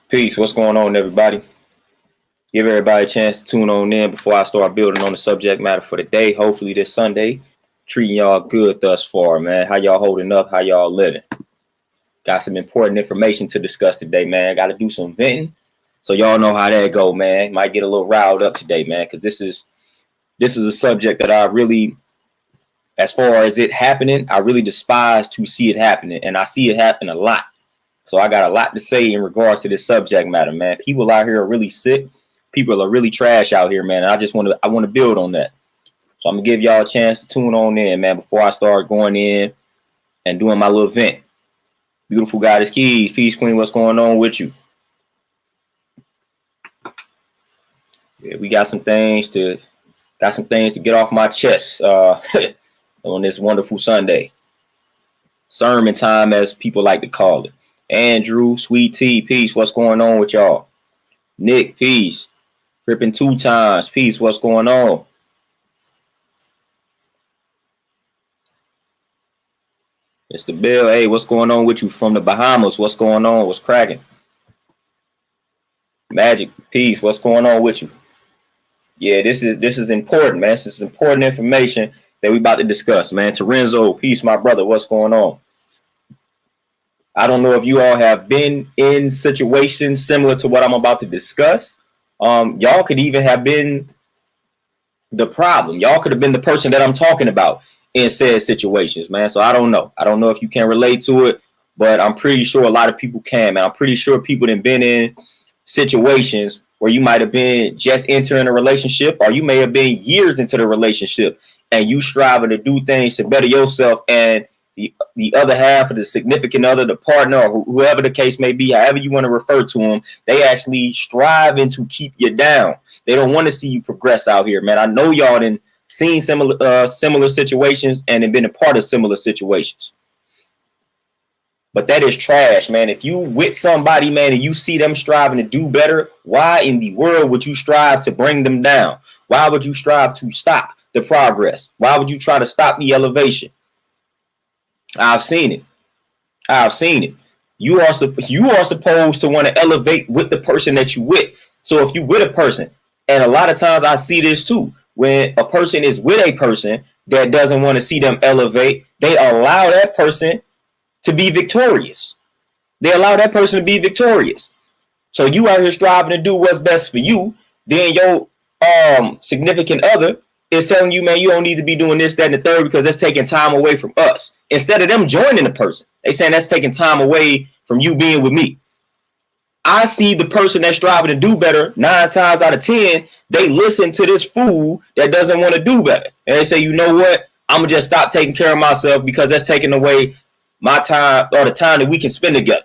Peace. What's going on, everybody? Give everybody a chance to tune on in before I start building on the subject matter for the day. Hopefully this Sunday, treating y'all good thus far, man. How y'all holding up? How y'all living? Got some important information to discuss today, man. Got to do some venting, so y'all know how that go, man. Might get a little riled up today, man, because this is a subject that I really, as far as it happening, I really despise to see it happening, and I see it happen a lot. So I got a lot to say in regards to this subject matter, man. People out here are really sick. People are really trash out here, man. And I want to build on that. So I'm gonna give y'all a chance to tune on in, man, before I start going in and doing my little vent. Beautiful Goddess Keys, Peace Queen, what's going on with you? Yeah, we got some things to get off my chest on this wonderful Sunday. Sermon time, as people like to call it. Andrew, Sweet Tea, peace. What's going on with y'all? Nick, peace. Ripping 2 times, peace. What's going on? Mr. Bill, hey, what's going on with you from the Bahamas? What's going on? What's cracking? Magic, peace. What's going on with you? Yeah, this is important, man. This is important information that we about to discuss, man. Terenzo, peace, my brother. What's going on? I don't know if you all have been in situations similar to what I'm about to discuss. Y'all could even have been the problem. Y'all could have been the person that I'm talking about in said situations, man. So I don't know. I don't know if you can relate to it, but I'm pretty sure a lot of people can, man. I'm pretty sure people have been in situations where you might have been just entering a relationship, or you may have been years into the relationship and you striving to do things to better yourself, and the other half of the significant other, the partner, or whoever the case may be, however you want to refer to them, they actually striving to keep you down. They don't want to see you progress out here, man. I know y'all done seen similar situations and have been a part of similar situations. But that is trash, man. If you with somebody, man, and you see them striving to do better, why in the world would you strive to bring them down? Why would you strive to stop the progress? Why would you try to stop the elevation? I've seen it. I've seen it. You are supposed to want to elevate with the person that you with. So if you with a person, and a lot of times I see this too, when a person is with a person that doesn't want to see them elevate, they allow that person to be victorious. They allow that person to be victorious. So you out here striving to do what's best for you. Then your significant other is telling you, man, you don't need to be doing this, that, and the third, because that's taking time away from us. Instead of them joining the person, they saying that's taking time away from you being with me. I see the person that's striving to do better 9 times out of 10, they listen to this fool that doesn't want to do better. And they say, you know what? I'm going to just stop taking care of myself because that's taking away my time, or the time that we can spend together.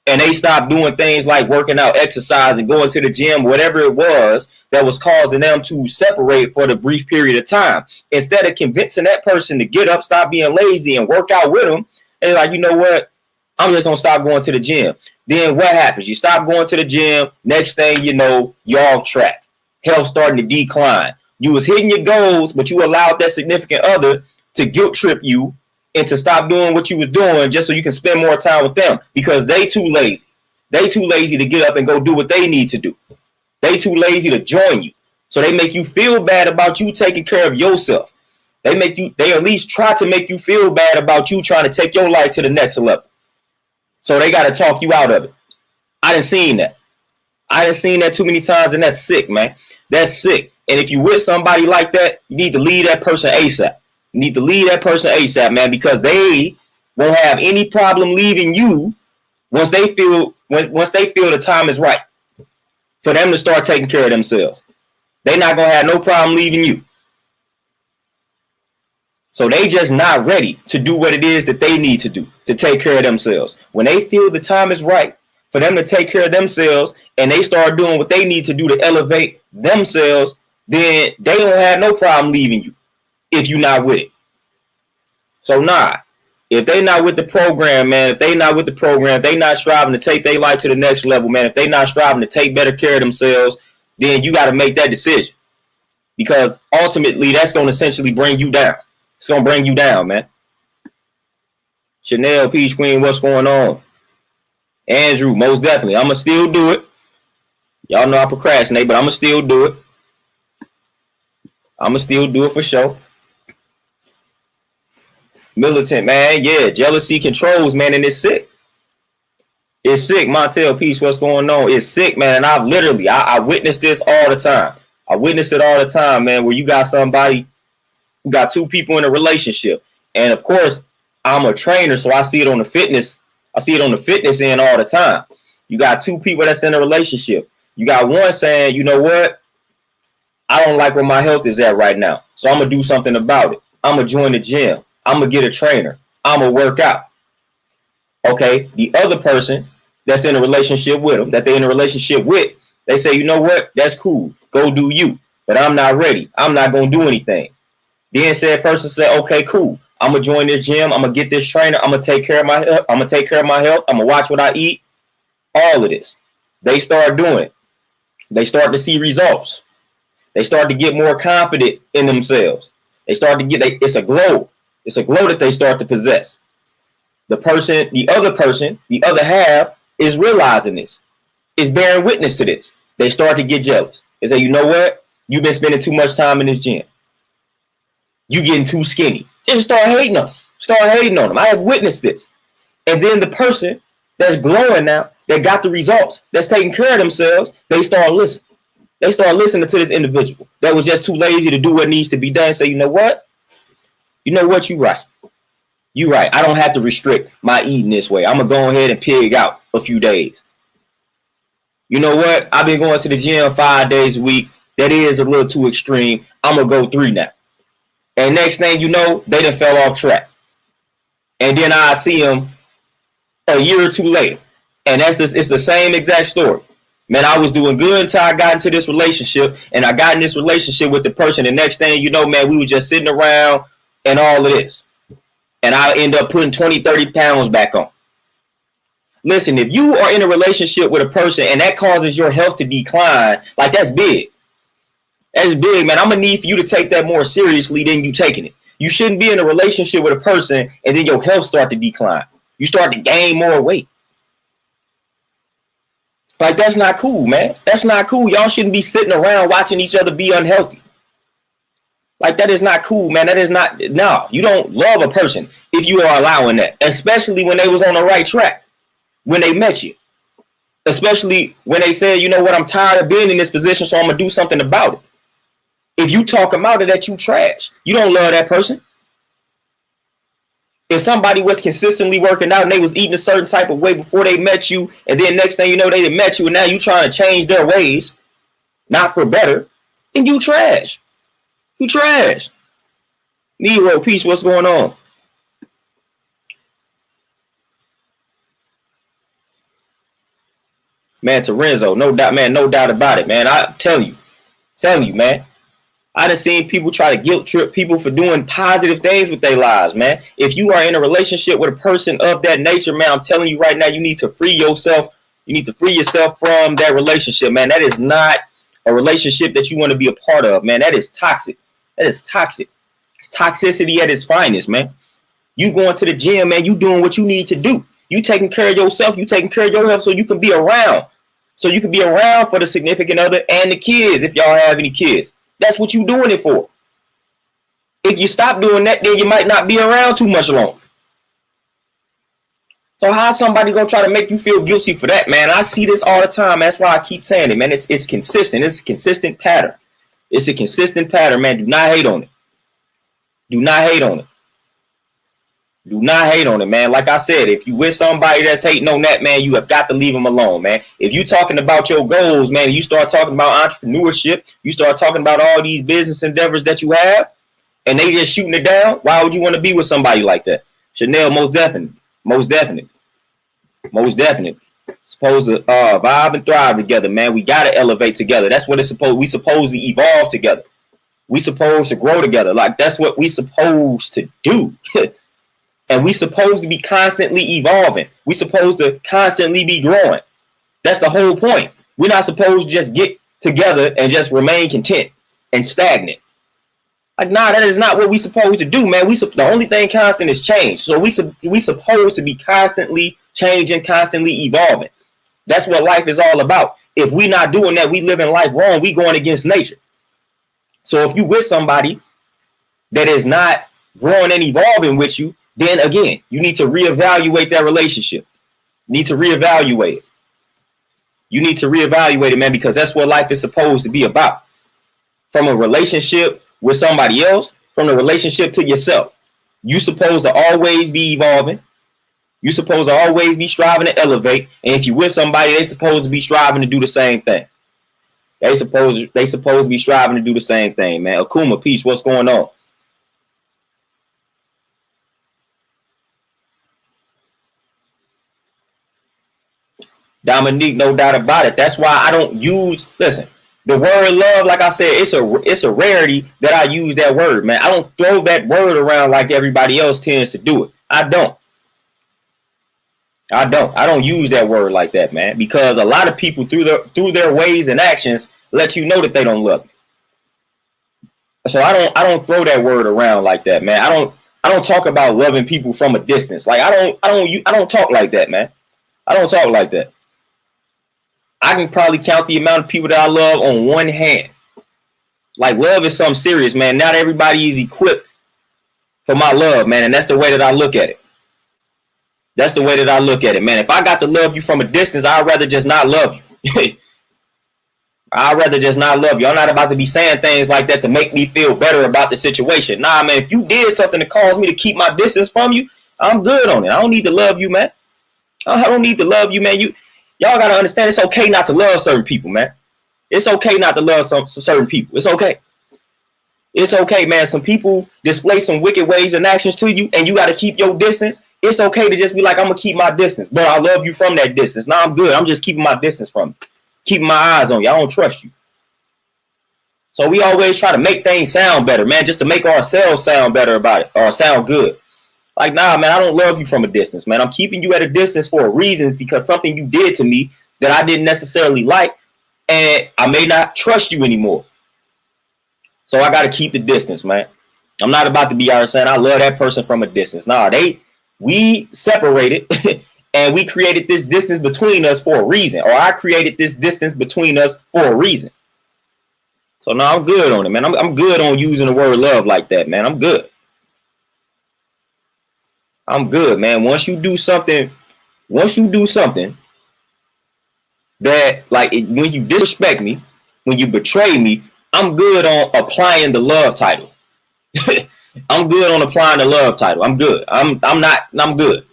And they stop doing things like working out, exercise, and going to the gym, whatever it was that was causing them to separate for the brief period of time. Instead of convincing that person to get up, stop being lazy, and work out with them, and like, you know what? I'm just going to stop going to the gym. Then what happens? You stop going to the gym. Next thing you know, you're off track. Health starting to decline. You was hitting your goals, but you allowed that significant other to guilt trip you and to stop doing what you was doing just so you can spend more time with them, because they too lazy. They too lazy to get up and go do what they need to do. They too lazy to join you. So they make you feel bad about you taking care of yourself. They at least try to make you feel bad about you trying to take your life to the next level. So they got to talk you out of it. I done seen that. I done seen that too many times, and that's sick, man. That's sick. And if you with somebody like that, you need to leave that person ASAP. You need to leave that person ASAP, man, because they won't have any problem leaving you once they feel the time is right for them to start taking care of themselves. They're not going to have no problem leaving you. So they just not ready to do what it is that they need to do to take care of themselves. When they feel the time is right for them to take care of themselves and they start doing what they need to do to elevate themselves, then they don't have no problem leaving you if you're not with it. So if they not with the program, man, if they not with the program, they not striving to take their life to the next level, man, if they not striving to take better care of themselves, then you got to make that decision, because ultimately that's going to essentially bring you down. It's going to bring you down, man. Chanel, Peach Queen, what's going on? Andrew, most definitely. I'm going to still do it. Y'all know I procrastinate, but I'm going to still do it. I'm going to still do it for sure. Militant, man. Yeah, jealousy controls, man, and it's sick. It's sick. Montel, peace, what's going on? It's sick, man. And I've literally, I witnessed this all the time. I witness it all the time, man, where you got somebody who got two people in a relationship. And of course, I'm a trainer, so I see it on the fitness. I see it on the fitness end all the time. You got two people that's in a relationship. You got one saying, you know what? I don't like where my health is at right now. So I'm going to do something about it. I'm going to join the gym. I'm going to get a trainer. I'm going to work out. Okay. The other person that's in a relationship with them, that they're in a relationship with, they say, you know what? That's cool. Go do you. But I'm not ready. I'm not going to do anything. Then said person said, okay, cool. I'm going to join this gym. I'm going to get this trainer. I'm going to take care of my health. I'm going to take care of my health. I'm going to watch what I eat. All of this. They start doing it. They start to see results. They start to get more confident in themselves. They start to get, it's a glow. It's a glow that they start to possess. The other half is realizing this, is bearing witness to this. They start to get jealous. They say, you know what? You've been spending too much time in this gym. You getting too skinny. Just start hating on them. Start hating on them. I have witnessed this. And then the person that's glowing now, that got the results, that's taking care of themselves, they start listening. They start listening to this individual that was just too lazy to do what needs to be done. Say, you know what? You know what? You right. You right. I don't have to restrict my eating this way. I'm going to go ahead and pig out a few days. You know what? I've been going to the gym 5 days a week. That is a little too extreme. I'm going to go 3 now. And next thing you know, they done fell off track. And then I see them a year or 2 later. And it's the same exact story. Man, I was doing good until I got into this relationship, and I got in this relationship with the person. The next thing you know, man, we were just sitting around and all of this. And I end up putting 20, 30 pounds back on. Listen, if you are in a relationship with a person and that causes your health to decline, like that's big. That's big, man. I'm going to need for you to take that more seriously than you taking it. You shouldn't be in a relationship with a person and then your health start to decline. You start to gain more weight. Like, that's not cool, man. That's not cool. Y'all shouldn't be sitting around watching each other be unhealthy. Like, that is not cool, man. That is not, no, you don't love a person if you are allowing that, especially when they was on the right track, when they met you, especially when they said, you know what, I'm tired of being in this position, so I'm going to do something about it. If you talk them out of that, you trash. You don't love that person. If somebody was consistently working out and they was eating a certain type of way before they met you, and then next thing you know, they met you, and now you trying to change their ways, not for better, then you trash. You trash. Nero, peace, what's going on? Man, Terenzo, no doubt, man, no doubt about it, man. I tell you, man. I done seen people try to guilt trip people for doing positive things with their lives, man. If you are in a relationship with a person of that nature, man, I'm telling you right now, you need to free yourself. You need to free yourself from that relationship, man. That is not a relationship that you want to be a part of, man. That is toxic. That is toxic. It's toxicity at its finest, man. You going to the gym, man, you doing what you need to do. You taking care of yourself. You taking care of your health so you can be around. So you can be around for the significant other and the kids if y'all have any kids. That's what you're doing it for. If you stop doing that, then you might not be around too much longer. So how's somebody gonna try to make you feel guilty for that, man? I see this all the time. That's why I keep saying it, man. It's consistent. It's a consistent pattern. It's a consistent pattern, man. Do not hate on it. Do not hate on it. Do not hate on it, man. Like I said, if you with somebody that's hating on that, man, you have got to leave them alone, man. If you talking about your goals, man, you start talking about entrepreneurship, you start talking about all these business endeavors that you have, and they just shooting it down, why would you want to be with somebody like that? Chanel, most definitely. Most definitely. Most definitely. Supposed to vibe and thrive together, man. We got to elevate together. That's what it's supposed. We supposed to evolve together. We supposed to grow together. Like, that's what we supposed to do. And we supposed to be constantly evolving. We supposed to constantly be growing. That's the whole point. We're not supposed to just get together and just remain content and stagnant. Like, nah, that is not what we supposed to do, man. The only thing constant is change. So we supposed to be constantly changing, constantly evolving. That's what life is all about. If we not doing that, we living life wrong. We going against nature. So if you with somebody that is not growing and evolving with you, then again, you need to reevaluate that relationship. You need to reevaluate it. You need to reevaluate it, man, because that's what life is supposed to be about. From a relationship with somebody else, from the relationship to yourself. You supposed to always be evolving. You supposed to always be striving to elevate. And if you with somebody, they supposed to be striving to do the same thing. They supposed to be striving to do the same thing, man. Akuma, peace, what's going on? Dominique, no doubt about it. That's why I don't use, listen, the word love, like I said, it's a rarity that I use that word, man. I don't throw that word around like everybody else tends to do it. I don't use that word like that, man, because a lot of people through their ways and actions let you know that they don't love me. So I don't throw that word around like that, man. I don't talk about loving people from a distance. Like I don't talk like that, man. I don't talk like that. I can probably count the amount of people that I love on one hand. Like, love is something serious, man. Not everybody is equipped for my love, man. And that's the way that I look at it. That's the way that I look at it, man. If I got to love you from a distance, I'd rather just not love you. I'd rather just not love you. I'm not about to be saying things like that to make me feel better about the situation. Nah, man, if you did something to cause me to keep my distance from you, I'm good on it. I don't need to love you, man. I don't need to love you, man. Y'all got to understand it's okay not to love certain people, man. It's okay not to love some certain people. It's okay. It's okay, man. Some people display some wicked ways and actions to you, and you got to keep your distance. It's okay to just be like, I'm going to keep my distance, but I love you from that distance. Nah, I'm good. I'm just keeping my distance from you. Keeping my eyes on you. I don't trust you. So we always try to make things sound better, man, just to make ourselves sound better about it or sound good. Like, nah, man, I don't love you from a distance, man. I'm keeping you at a distance for a reason. It's because something you did to me that I didn't necessarily like, and I may not trust you anymore. So I got to keep the distance, man. I'm not about to be out saying I love that person from a distance. Nah, we separated and we created this distance between us for a reason, or I created this distance between us for a reason. So no, I'm good on it, man. I'm good on using the word love like that, man. I'm good. I'm good, man. Once you do something that, like, when you disrespect me, when you betray me, I'm good on applying the love title. I'm good on applying the love title. I'm good. I'm good.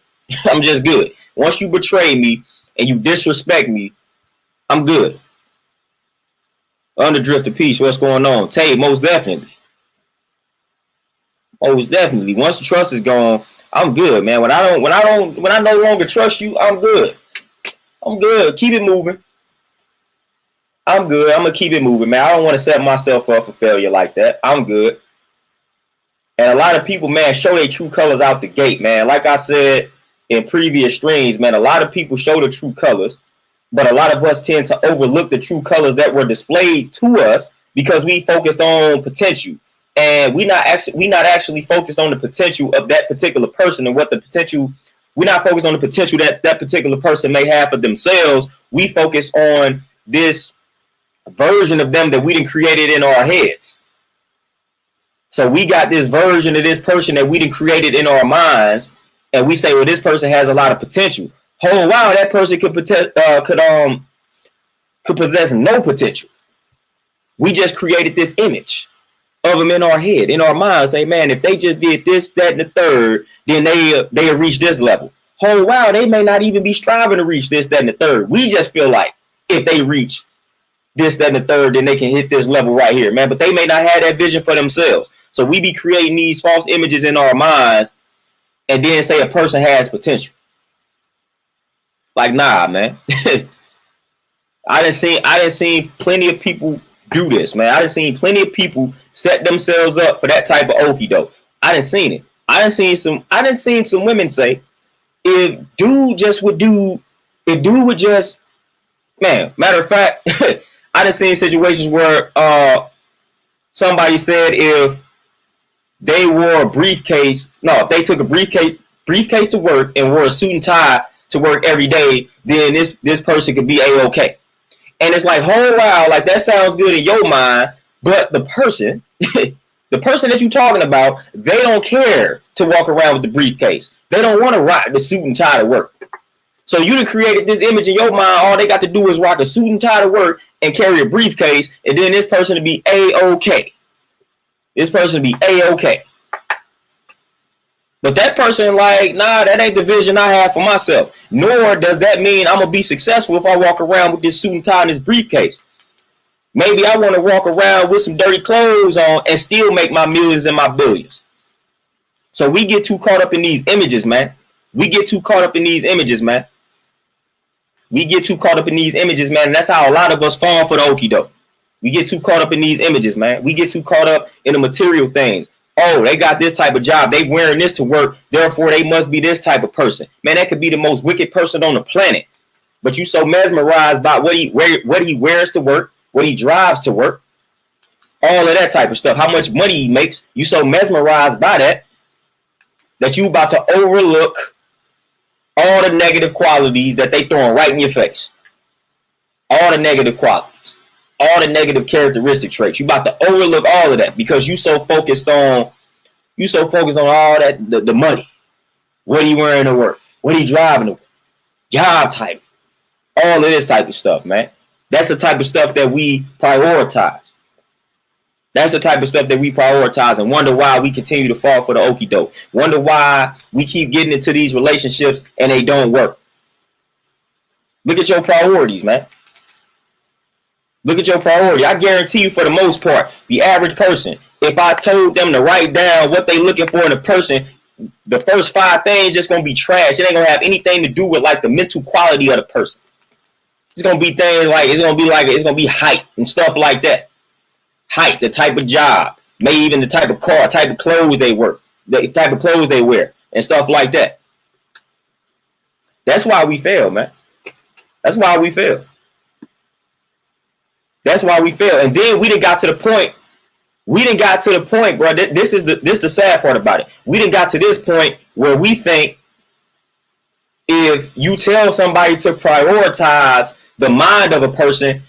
I'm just good. Once you betray me and you disrespect me, I'm good. Underdrift of peace, what's going on? Tay, most definitely. Most definitely. Once the trust is gone, I'm good, man. When I no longer trust you, I'm good. I'm good. Keep it moving. I'm good. I'm gonna keep it moving, man. I don't want to set myself up for failure like that. I'm good. And a lot of people, man, show their true colors out the gate, man. Like I said in previous streams, man, a lot of people show the true colors, but a lot of us tend to overlook the true colors that were displayed to us because we focused on potential. And we're not actually focused on the potential of that particular person and what the potential. We're not focused on the potential that particular person may have for themselves. We focus on this version of them that we done created in our heads. So we got this version of this person that we done created in our minds, and we say, well, this person has a lot of potential. Oh wow, that person could possess no potential. We just created this image of them in our head, in our minds. Say, man, if they just did this, that, and the third, then they'll reach this level. Oh wow, they may not even be striving to reach this, that, and the third. We just feel like if they reach this, that, and the third, then they can hit this level right here, man. But they may not have that vision for themselves. So we be creating these false images in our minds and then say a person has potential. Like, nah, man. I done seen plenty of people do this, man. I done seen plenty of people set themselves up for that type of okie doke. I done seen it. I done seen some women say, if dude would just, man, matter of fact, I done seen situations where somebody said if they wore a briefcase. No, if they took a briefcase to work and wore a suit and tie to work every day, then this person could be A-OK. And it's like, oh wow, like that sounds good in your mind, but the person, the person that you're talking about, they don't care to walk around with the briefcase. They don't want to rock the suit and tie to work. So you done created this image in your mind. All they got to do is rock a suit and tie to work and carry a briefcase, and then this person to be A-OK. This person to be A-OK. But that person like, nah, that ain't the vision I have for myself. Nor does that mean I'm going to be successful if I walk around with this suit and tie and this briefcase. Maybe I want to walk around with some dirty clothes on and still make my millions and my billions. So we get too caught up in these images, man. We get too caught up in these images, man. We get too caught up in these images, man. And that's how a lot of us fall for the okie doke. We get too caught up in these images, man. We get too caught up in the material things. Oh, they got this type of job. They wearing this to work. Therefore, they must be this type of person. Man, that could be the most wicked person on the planet. But you so mesmerized by what he wears to work, what he drives to work, all of that type of stuff. How much money he makes. You so mesmerized by that you about to overlook all the negative qualities that they throwing right in your face. All the negative qualities. All the negative characteristic traits. You about to overlook all of that because you so focused on all that, the money. What he wearing to work? What he driving to work? Job type. All of this type of stuff, man. That's the type of stuff that we prioritize. That's the type of stuff that we prioritize and wonder why we continue to fall for the okie doke. Wonder why we keep getting into these relationships and they don't work. Look at your priorities, man. Look at your priority. I guarantee you, for the most part, the average person, if I told them to write down what they looking for in a person, the first 5 things just gonna be trash. It ain't gonna have anything to do with like the mental quality of the person. It's gonna be things like it's gonna be height and stuff like that. Height, the type of job, maybe even the type of car, type of clothes they wear, the type of clothes they wear, and stuff like that. That's why we fail, man. That's why we fail. That's why we fail. And then we done got to the point. Bro. This is the sad part about it. We done got to this point where we think if you tell somebody to prioritize the mind of a person,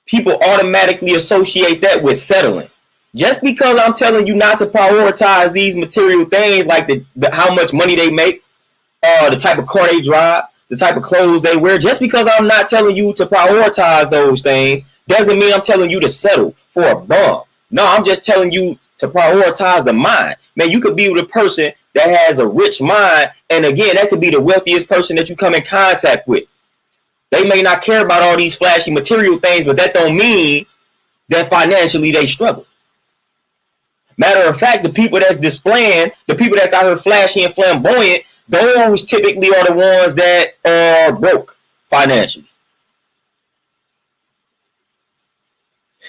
people automatically associate that with settling. Just because I'm telling you not to prioritize these material things like how much money they make, the type of car they drive, the type of clothes they wear, just because I'm not telling you to prioritize those things doesn't mean I'm telling you to settle for a bum. No, I'm just telling you to prioritize the mind. Man, you could be with a person that has a rich mind, and again, that could be the wealthiest person that you come in contact with. They may not care about all these flashy material things, but that don't mean that financially they struggle. Matter of fact, the people that's displaying, the people that's out here flashy and flamboyant, those typically are the ones that are broke financially.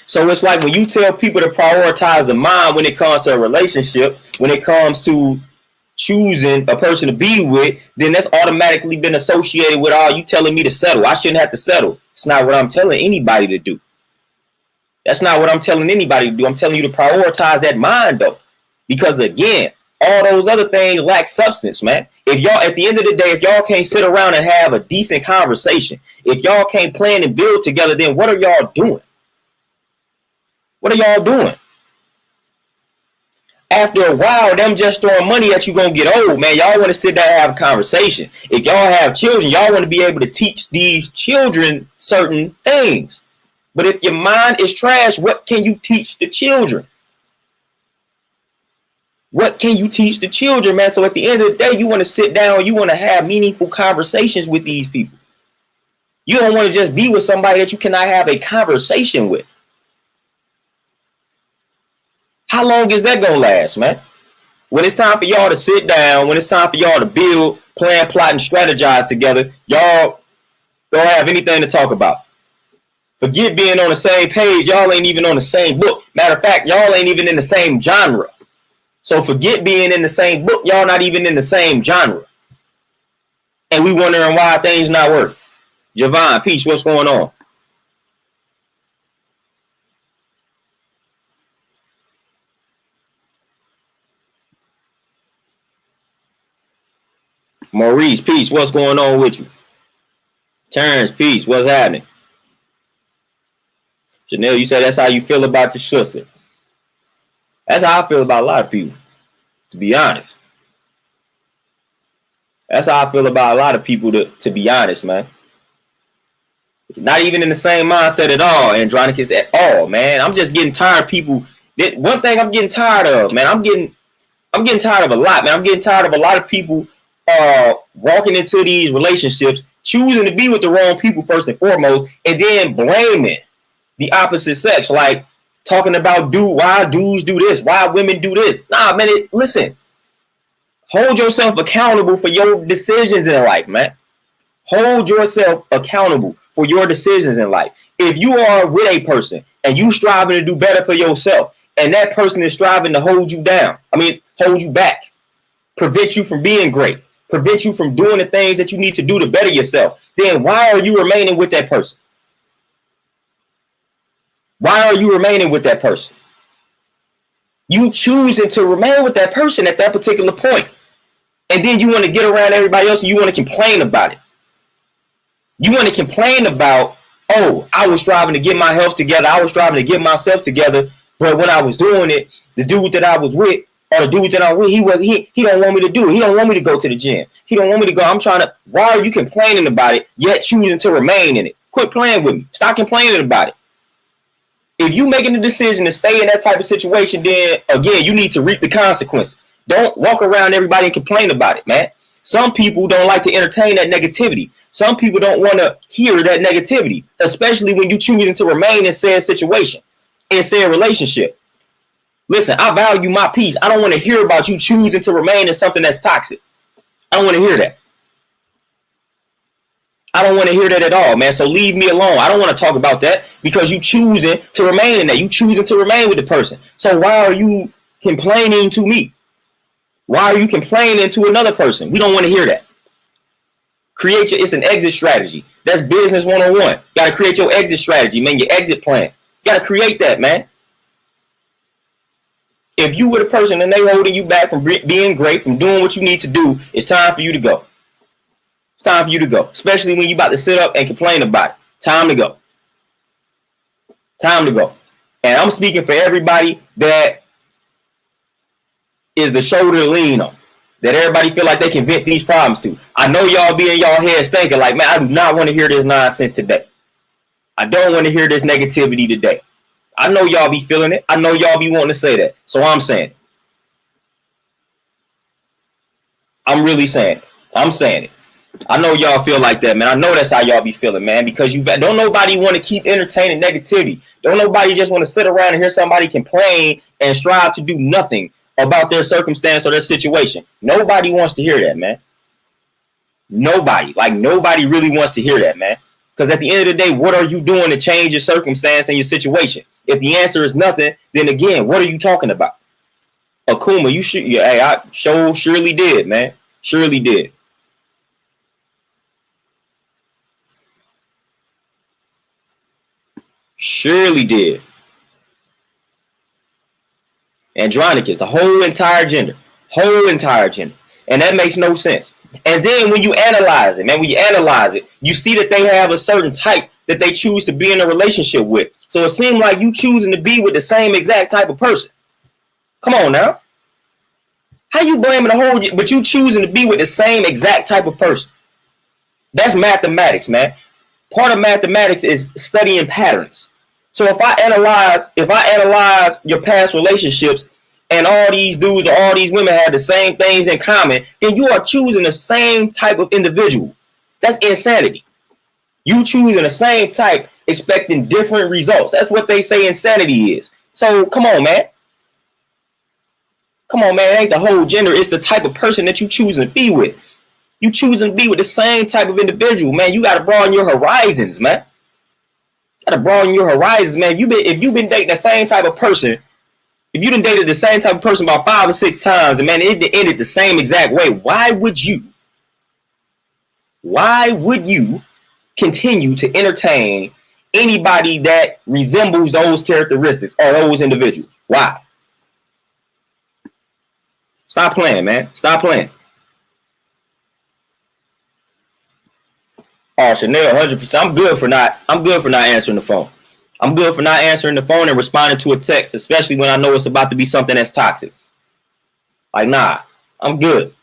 So it's like when you tell people to prioritize the mind when it comes to a relationship, when it comes to choosing a person to be with, then that's automatically been associated with, you telling me to settle. I shouldn't have to settle. It's not what I'm telling anybody to do. That's not what I'm telling anybody to do. I'm telling you to prioritize that mind, though. Because, again, all those other things lack substance, man. If y'all, at the end of the day, if y'all can't sit around and have a decent conversation, if y'all can't plan and build together, then what are y'all doing? What are y'all doing? After a while, them just throwing money at you gonna get old, man. Y'all want to sit down and have a conversation. If y'all have children, y'all want to be able to teach these children certain things. But if your mind is trash, what can you teach the children? What can you teach the children, man? So at the end of the day, you want to sit down, you want to have meaningful conversations with these people. You don't want to just be with somebody that you cannot have a conversation with. How long is that gonna last, man? When it's time for y'all to sit down, when it's time for y'all to build, plan, plot, and strategize together, y'all don't have anything to talk about. Forget being on the same page. Y'all ain't even on the same book. Matter of fact, y'all ain't even in the same genre. So forget being in the same book. Y'all not even in the same genre. And we wondering why things not working. Javon, Peach, what's going on? Maurice, peace. What's going on with you? Terrence, peace. What's happening? Janelle, you said that's how you feel about your sister. That's how I feel about a lot of people, to be honest. That's how I feel about a lot of people, to be honest, man. Not even in the same mindset at all, Andronicus, at all, man. I'm just getting tired of people. One thing I'm getting tired of, man, I'm getting tired of a lot, man. I'm getting tired of a lot of people walking into these relationships, choosing to be with the wrong people first and foremost, and then blaming the opposite sex, like talking about why dudes do this, why women do this. Nah, man, listen. Hold yourself accountable for your decisions in life, man. Hold yourself accountable for your decisions in life. If you are with a person and you striving to do better for yourself, and that person is striving to hold you down, hold you back, prevent you from being great, prevent you from doing the things that you need to do to better yourself, then why are you remaining with that person? Why are you remaining with that person? You choosing to remain with that person at that particular point. And then you want to get around everybody else and you want to complain about it. You want to complain about, oh, I was striving to get my health together. I was striving to get myself together. But when I was doing it, the dude that I was with, or the dude that I'm with, he don't want me to do it. He don't want me to go to the gym. He don't want me to go. Why are you complaining about it, yet choosing to remain in it? Quit playing with me. Stop complaining about it. If you making the decision to stay in that type of situation, then again, you need to reap the consequences. Don't walk around everybody and complain about it, man. Some people don't like to entertain that negativity. Some people don't want to hear that negativity, especially when you choosing to remain in said situation, in said relationship. Listen, I value my peace. I don't want to hear about you choosing to remain in something that's toxic. I don't want to hear that. I don't want to hear that at all, man. So leave me alone. I don't want to talk about that because you choosing to remain in that. You choosing to remain with the person. So why are you complaining to me? Why are you complaining to another person? We don't want to hear that. It's an exit strategy. That's business 101. Got to create your exit strategy, man. Your exit plan. Got to create that, man. If you with a person and they holding you back from being great, from doing what you need to do, it's time for you to go. It's time for you to go, especially when you about to sit up and complain about it. Time to go. Time to go. And I'm speaking for everybody that is the shoulder to lean on, that everybody feel like they can vent these problems to. I know y'all be in y'all heads thinking like, man, I do not want to hear this nonsense today. I don't want to hear this negativity today. I know y'all be feeling it. I know y'all be wanting to say that. So I'm saying it. I'm really saying it. I'm saying it. I know y'all feel like that, man. I know that's how y'all be feeling, man, because don't nobody want to keep entertaining negativity. Don't nobody just want to sit around and hear somebody complain and strive to do nothing about their circumstance or their situation. Nobody wants to hear that, man. Nobody really wants to hear that, man. Because at the end of the day, what are you doing to change your circumstance and your situation? If the answer is nothing, then again, what are you talking about? Akuma, I surely did, man. Surely did. Surely did. Andronicus, the whole entire gender. And that makes no sense. And then when you analyze it, you see that they have a certain type that they choose to be in a relationship with. So it seems like you choosing to be with the same exact type of person. Come on now. How you blaming the whole, but you choosing to be with the same exact type of person? That's mathematics, man. Part of mathematics is studying patterns. So if I analyze your past relationships and all these dudes or all these women have the same things in common, then you are choosing the same type of individual. That's insanity. You choosing the same type, expecting different results. That's what they say insanity is. So come on, man. It ain't the whole gender. It's the type of person that you choosing to be with. You choosing to be with the same type of individual, man. You got to broaden your horizons, man. If you've been dating the same type of person, if you done dated the same type of person about 5 or 6 times, and man, it ended the same exact way, why would you continue to entertain anybody that resembles those characteristics or those individuals? Why? Stop playing, man. Stop playing. Oh, Chanel, 100%. I'm good for not answering the phone. I'm good for not answering the phone and responding to a text, especially when I know it's about to be something that's toxic. Like, nah, I'm good.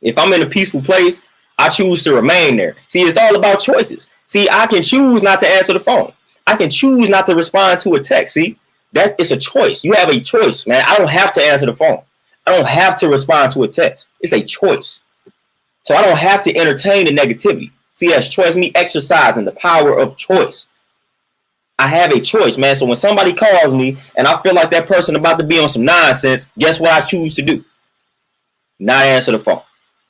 If I'm in a peaceful place, I choose to remain there. See, it's all about choices. See, I can choose not to answer the phone. I can choose not to respond to a text. See, it's a choice. You have a choice, man. I don't have to answer the phone. I don't have to respond to a text. It's a choice. So I don't have to entertain the negativity. See, that's choice, me exercising the power of choice. I have a choice, man. So when somebody calls me and I feel like that person about to be on some nonsense, guess what I choose to do? Not answer the phone.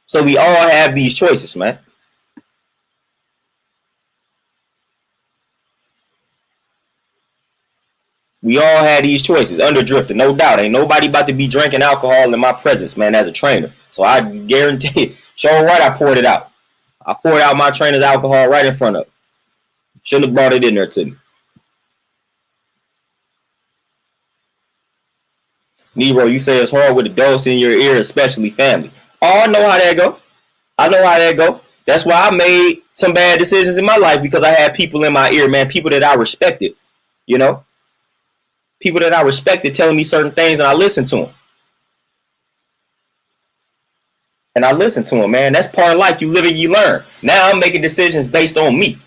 So we all have these choices, man. We all had these choices. Underdrifter, no doubt. Ain't nobody about to be drinking alcohol in my presence, man, as a trainer. So I guarantee, sure right, I poured it out. I poured out my trainer's alcohol right in front of him. Shouldn't have brought it in there to me. Nero, you say it's hard with adults in your ear, especially family. Oh, I know how that go. I know how that go. That's why I made some bad decisions in my life, because I had people in my ear, man, people that I respected, you know? People that I respected telling me certain things, and I listened to them. And I listened to them, man. That's part of life. You live and you learn. Now I'm making decisions based on me.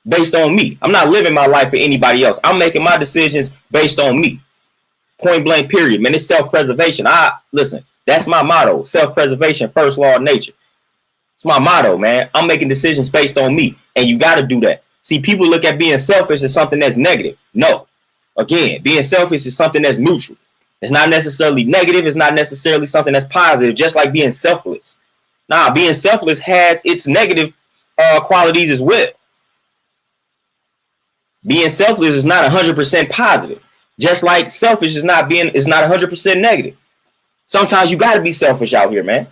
Based on me. I'm not living my life for anybody else. I'm making my decisions based on me. Point blank, period, man. It's self-preservation. Listen, that's my motto. Self-preservation, first law of nature. It's my motto, man. I'm making decisions based on me. And you got to do that. See, people look at being selfish as something that's negative. No. Again, being selfish is something that's neutral. It's not necessarily negative. It's not necessarily something that's positive, just like being selfless. Nah, being selfless has its negative qualities as well. Being selfless is not 100% positive. Just like selfish is not 100% negative. Sometimes you got to be selfish out here, man.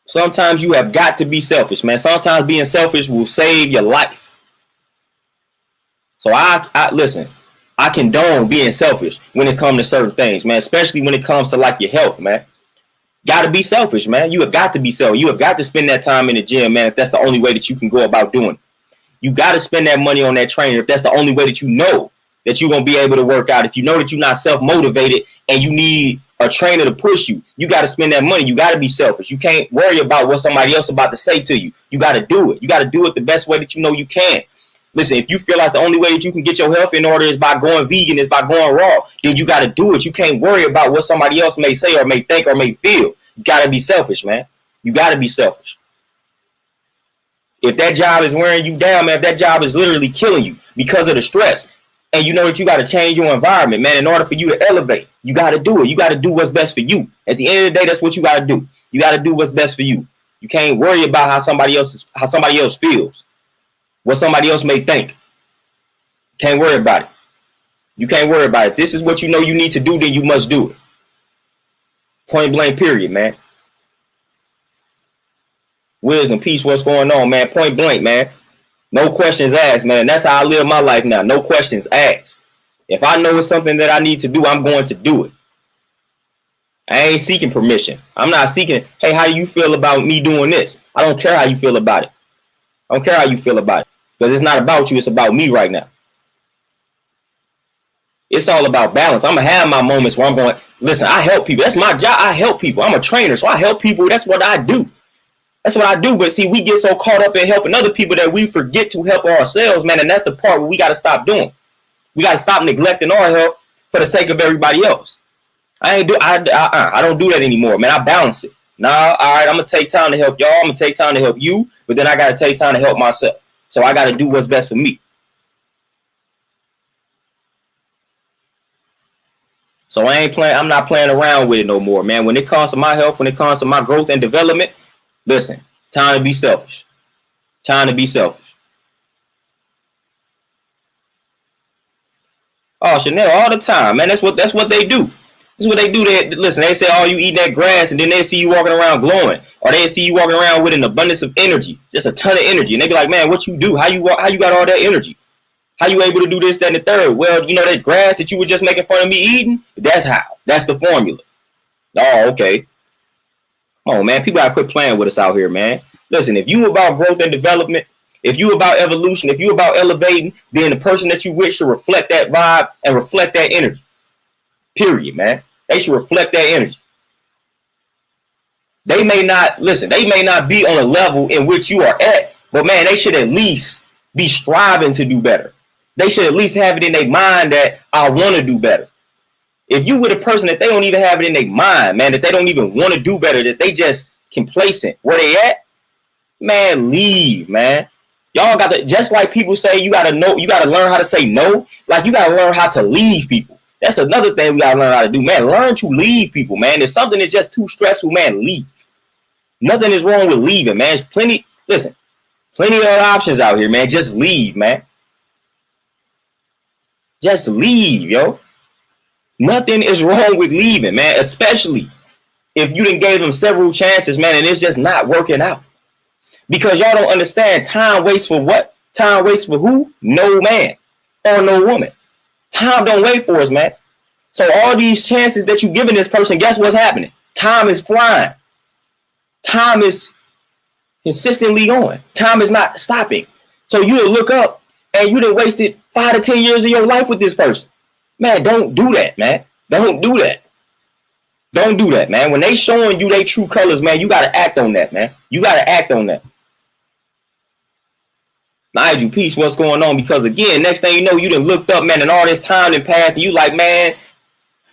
Sometimes you have got to be selfish, man. Sometimes being selfish will save your life. So I listen, I condone being selfish when it comes to certain things, man, especially when it comes to like your health, man. Got to be selfish, man. You have got to be selfish. You have got to spend that time in the gym, man, if that's the only way that you can go about doing it. You got to spend that money on that trainer if that's the only way that you know that you're going to be able to work out. If you know that you're not self-motivated and you need a trainer to push you, you got to spend that money. You got to be selfish. You can't worry about what somebody else is about to say to you. You got to do it. You got to do it the best way that you know you can. Listen, if you feel like the only way that you can get your health in order is by going vegan, is by going raw, then you got to do it. You can't worry about what somebody else may say or may think or may feel. You got to be selfish, man. You got to be selfish. If that job is wearing you down, man, if that job is literally killing you because of the stress, and you know that you got to change your environment, man, in order for you to elevate, you got to do it. You got to do what's best for you. At the end of the day, that's what you got to do. You got to do what's best for you. You can't worry about how somebody else feels, what somebody else may think. Can't worry about it. You can't worry about it. This is what you know you need to do, then you must do it. Point blank, period, man. Wisdom, peace, what's going on, man? Point blank, man. No questions asked, man. That's how I live my life now. No questions asked. If I know it's something that I need to do, I'm going to do it. I ain't seeking permission. I'm not seeking, hey, how do you feel about me doing this? I don't care how you feel about it. I don't care how you feel about it. Because it's not about you. It's about me right now. It's all about balance. I'm going to have my moments where I'm going, listen, I help people. That's my job. I help people. I'm a trainer, so I help people. That's what I do. That's what I do. But see, we get so caught up in helping other people that we forget to help ourselves, man. And that's the part where we got to stop doing. We got to stop neglecting our health for the sake of everybody else. I don't do that anymore, man. I balance it. Nah, all right, I'm going to take time to help y'all. I'm going to take time to help you. But then I got to take time to help myself. So I got to do what's best for me. So I'm not playing around with it no more, man. When it comes to my health, when it comes to my growth and development, listen, time to be selfish. Time to be selfish. Oh, Chanel, all the time, man. That's what they do. That's what they do. Listen, they say, oh, you eat that grass, and then they see you walking around glowing. Or they see you walking around with an abundance of energy. Just a ton of energy. And they be like, man, what you do? How you got all that energy? How you able to do this, that, and the third? Well, you know that grass that you were just making fun of me eating? That's how. That's the formula. Oh, okay. Come on, man. People gotta quit playing with us out here, man. Listen, if you about growth and development, if you about evolution, if you about elevating, then the person that you with should reflect that vibe and reflect that energy. Period, man. They should reflect that energy. They may not be on a level in which you are at, but man, they should at least be striving to do better. They should at least have it in their mind that I want to do better. If you with a person that they don't even have it in their mind, man, that they don't even want to do better, that they just complacent where they at, man, leave, man. Y'all got to, just like people say, you got to learn how to say no. Like you got to learn how to leave people. That's another thing we got to learn how to do, man. Learn to leave people, man. If something is just too stressful, man, leave. Nothing is wrong with leaving, man. There's plenty of options out here, man. Just leave, man. Just leave, yo. Nothing is wrong with leaving, man. Especially if you done gave them several chances, man, and it's just not working out. Because y'all don't understand, time waits for what? Time waits for who? No man or no woman. Time don't wait for us, man. So all these chances that you're giving this person, guess what's happening? Time is flying. Time is consistently going. Time is not stopping. So you look up and you done wasted 5 to 10 years of your life with this person. Man, don't do that, man. Don't do that. Don't do that, man. When they showing you their true colors, man, you got to act on that, man. You got to act on that. Nigel, peace, what's going on? Because again, next thing you know, you done looked up, man, and all this time done passed, and you like, man,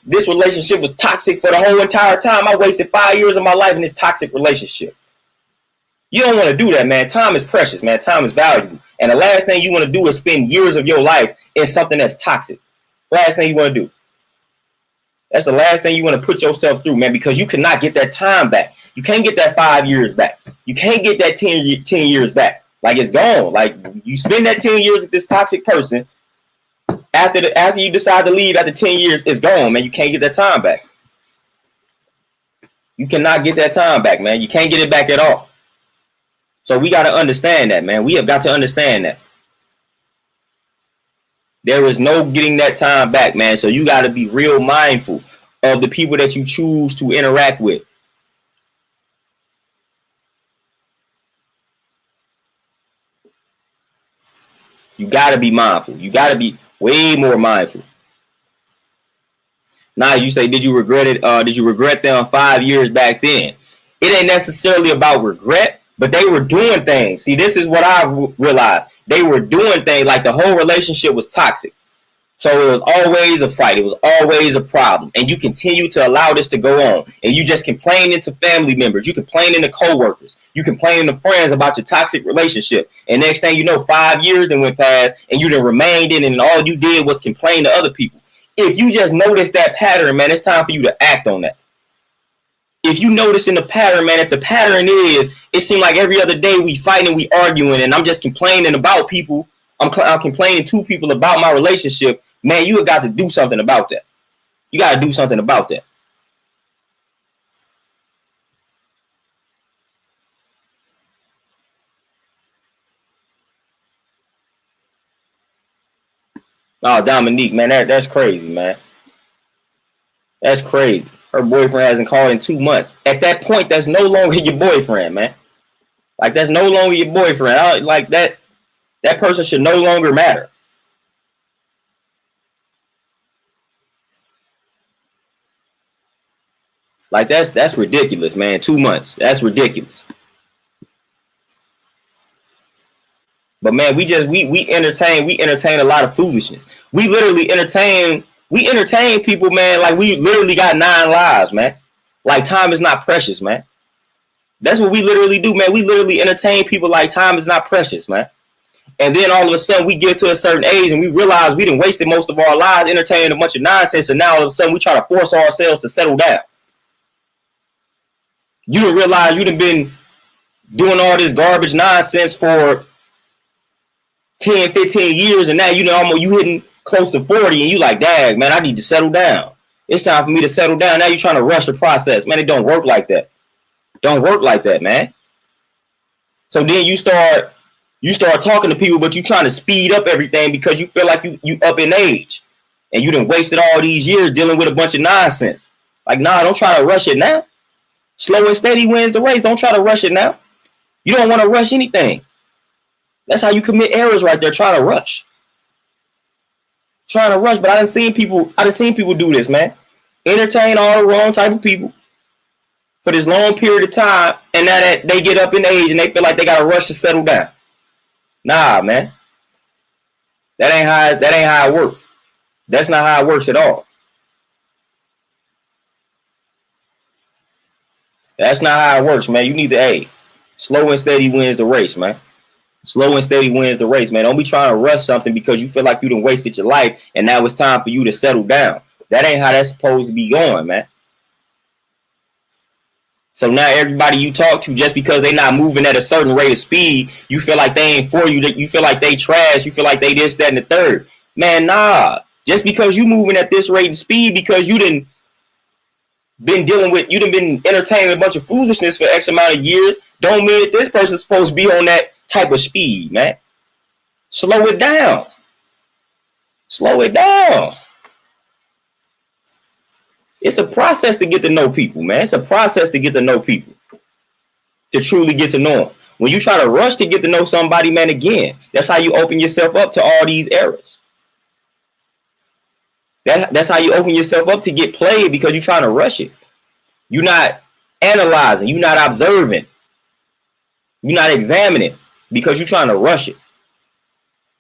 this relationship was toxic for the whole entire time. I wasted 5 years of my life in this toxic relationship. You don't want to do that, man. Time is precious, man. Time is valuable. And the last thing you want to do is spend years of your life in something that's toxic. Last thing you want to do. That's the last thing you want to put yourself through, man, because you cannot get that time back. You can't get that 5 years back. You can't get that 10 years back. Like, it's gone. Like, you spend that 10 years with this toxic person. After you decide to leave after 10 years, it's gone, man. You can't get that time back. You cannot get that time back, man. You can't get it back at all. So we got to understand that, man. We have got to understand that. There is no getting that time back, man. So you got to be real mindful of the people that you choose to interact with. You got to be mindful. You got to be way more mindful. Now you say, did you regret it? Did you regret them 5 years back then? It ain't necessarily about regret, but they were doing things. See, this is what I realized. They were doing things like the whole relationship was toxic. So it was always a fight. It was always a problem. And you continue to allow this to go on. And you just complaining to family members. You complaining to coworkers. You complaining to friends about your toxic relationship. And next thing you know, 5 years then went past and you done remained in it, and all you did was complain to other people. If you just notice that pattern, man, it's time for you to act on that. If you notice in the pattern, man, if the pattern is, it seems like every other day we fighting, we arguing, and I'm just complaining about people. I'm complaining to people about my relationship. Man, you have got to do something about that. You got to do something about that. Oh, Dominique, man, that's crazy, man. That's crazy. Her boyfriend hasn't called in 2 months. At that point, that's no longer your boyfriend, man. Like, that's no longer your boyfriend. Like, that person should no longer matter. Like, that's ridiculous, man. 2 months. That's ridiculous. But man, we entertain a lot of foolishness. We entertain people, man, like we literally got 9 lives, man. Like, time is not precious, man. That's what we literally do, man. We literally entertain people like time is not precious, man. And then all of a sudden we get to a certain age and we realize we done wasted most of our lives entertaining a bunch of nonsense, and now all of a sudden we try to force ourselves to settle down. You didn't realize you done been doing all this garbage nonsense for 10, 15 years, and now you hitting close to 40, and you like, dang, man, I need to settle down. It's time for me to settle down. Now you're trying to rush the process. Man, it don't work like that. Don't work like that, man. So then you start talking to people, but you trying to speed up everything because you feel like you up in age, and you done wasted all these years dealing with a bunch of nonsense. Like, nah, don't try to rush it now. Slow and steady wins the race. Don't try to rush it now. You don't want to rush anything. That's how you commit errors right there, trying to rush. Trying to rush, but I done seen people do this, man. Entertain all the wrong type of people for this long period of time, and now that they get up in age and they feel like they gotta rush to settle down. Nah, man. That ain't how it works. That's not how it works at all. That's not how it works, man. You need to, slow and steady wins the race, man. Slow and steady wins the race, man. Don't be trying to rush something because you feel like you done wasted your life and now it's time for you to settle down. That ain't how that's supposed to be going, man. So now everybody you talk to, just because they not moving at a certain rate of speed, you feel like they ain't for you. You feel like they trash. You feel like they this, that, and the third. Man, nah. Just because you moving at this rate of speed, because you done been entertaining a bunch of foolishness for X amount of years, don't mean that this person's supposed to be on that type of speed, man. Slow it down. Slow it down. It's a process to get to know people, man. It's a process to get to know people, to truly get to know them. When you try to rush to get to know somebody, man, again, that's how you open yourself up to all these errors. That's how you open yourself up to get played, because you're trying to rush it. You're not analyzing. You're not observing. You're not examining, because you're trying to rush it.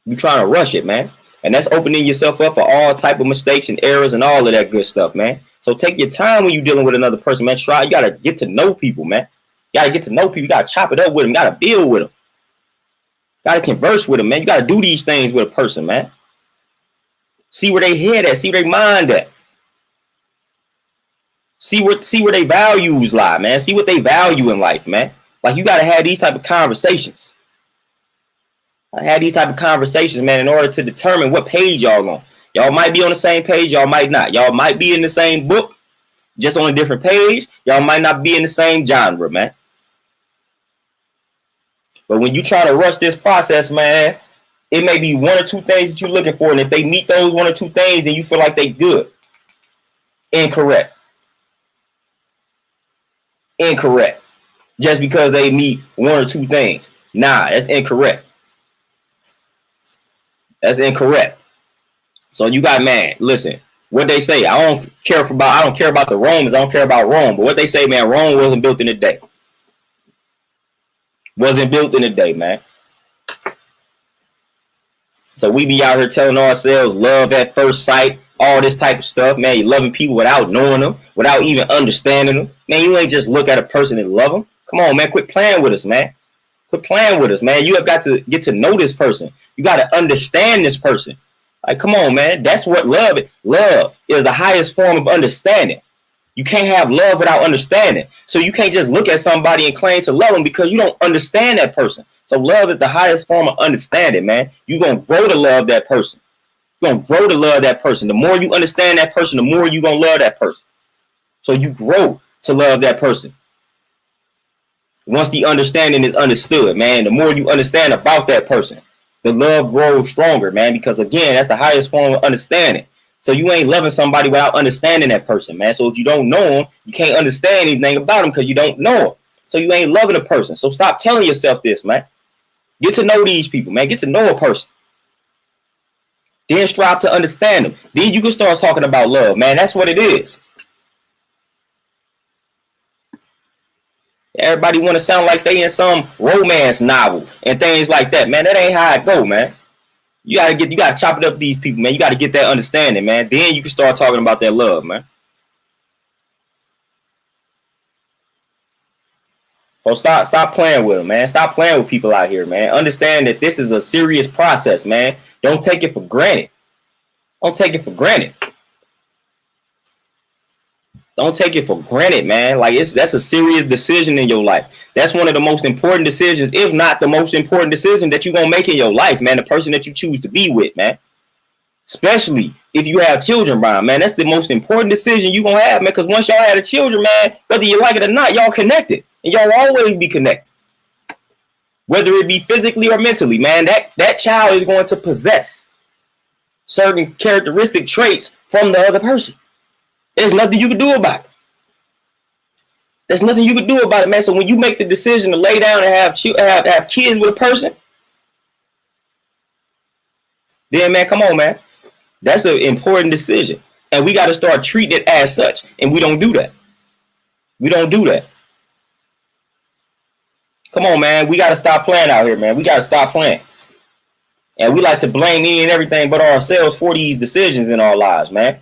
You're trying to rush it, man. And that's opening yourself up for all type of mistakes and errors and all of that good stuff, man. So take your time when you're dealing with another person, man. You got to get to know people, man. You got to get to know people. You got to chop it up with them. You got to build with them. You got to converse with them, man. You got to do these things with a person, man. See where they head at. See where they mind at. See where they values lie, man. See what they value in life, man. Like, you got to have these type of conversations. I had these type of conversations, man, in order to determine what page y'all on. Y'all might be on the same page. Y'all might not. Y'all might be in the same book, just on a different page. Y'all might not be in the same genre, man. But when you try to rush this process, man, it may be one or two things that you're looking for. And if they meet those one or two things, then you feel like they good. Incorrect. Incorrect. Just because they meet one or two things. Nah, that's incorrect. That's incorrect. So you got, man, listen, what they say, I don't care about the Romans. I don't care about Rome. But what they say, man, Rome wasn't built in a day. Wasn't built in a day, man. So we be out here telling ourselves love at first sight, all this type of stuff, man. You loving people without knowing them, without even understanding them. Man, you ain't just look at a person and love them. Come on, man, quit playing with us, man. Quit playing with us, man. You have got to get to know this person. You got to understand this person. Like, come on, man. That's what love is. Love is the highest form of understanding. You can't have love without understanding. So you can't just look at somebody and claim to love them because you don't understand that person. So love is the highest form of understanding, man. You're going to grow to love that person. You're going to grow to love that person. The more you understand that person, the more you're going to love that person. So you grow to love that person. Once the understanding is understood, man, the more you understand about that person, the love grows stronger, man, because, again, that's the highest form of understanding. So you ain't loving somebody without understanding that person, man. So if you don't know them, you can't understand anything about them because you don't know them. So you ain't loving a person. So stop telling yourself this, man. Get to know these people, man. Get to know a person. Then strive to understand them. Then you can start talking about love, man. That's what it is. Everybody want to sound like they in some romance novel and things like that, man. That ain't how it go, man. You gotta chop it up with these people, man. You gotta get that understanding, man. Then you can start talking about that love, man. So stop playing with them, man. Stop playing with people out here, man. Understand that this is a serious process, man. Don't take it for granted. Don't take it for granted. Don't take it for granted, man. Like, that's a serious decision in your life. That's one of the most important decisions, if not the most important decision that you're going to make in your life, man. The person that you choose to be with, man. Especially if you have children, Brian, man. That's the most important decision you're going to have, man. Because once y'all had a children, man, whether you like it or not, y'all connected. And y'all always be connected. Whether it be physically or mentally, man, that child is going to possess certain characteristic traits from the other person. There's nothing you can do about it. There's nothing you can do about it, man. So when you make the decision to lay down and have kids with a person, then man, come on, man. That's an important decision. And we got to start treating it as such. And we don't do that. We don't do that. Come on, man. We got to stop playing out here, man. We got to stop playing. And we like to blame any and everything but ourselves for these decisions in our lives, man.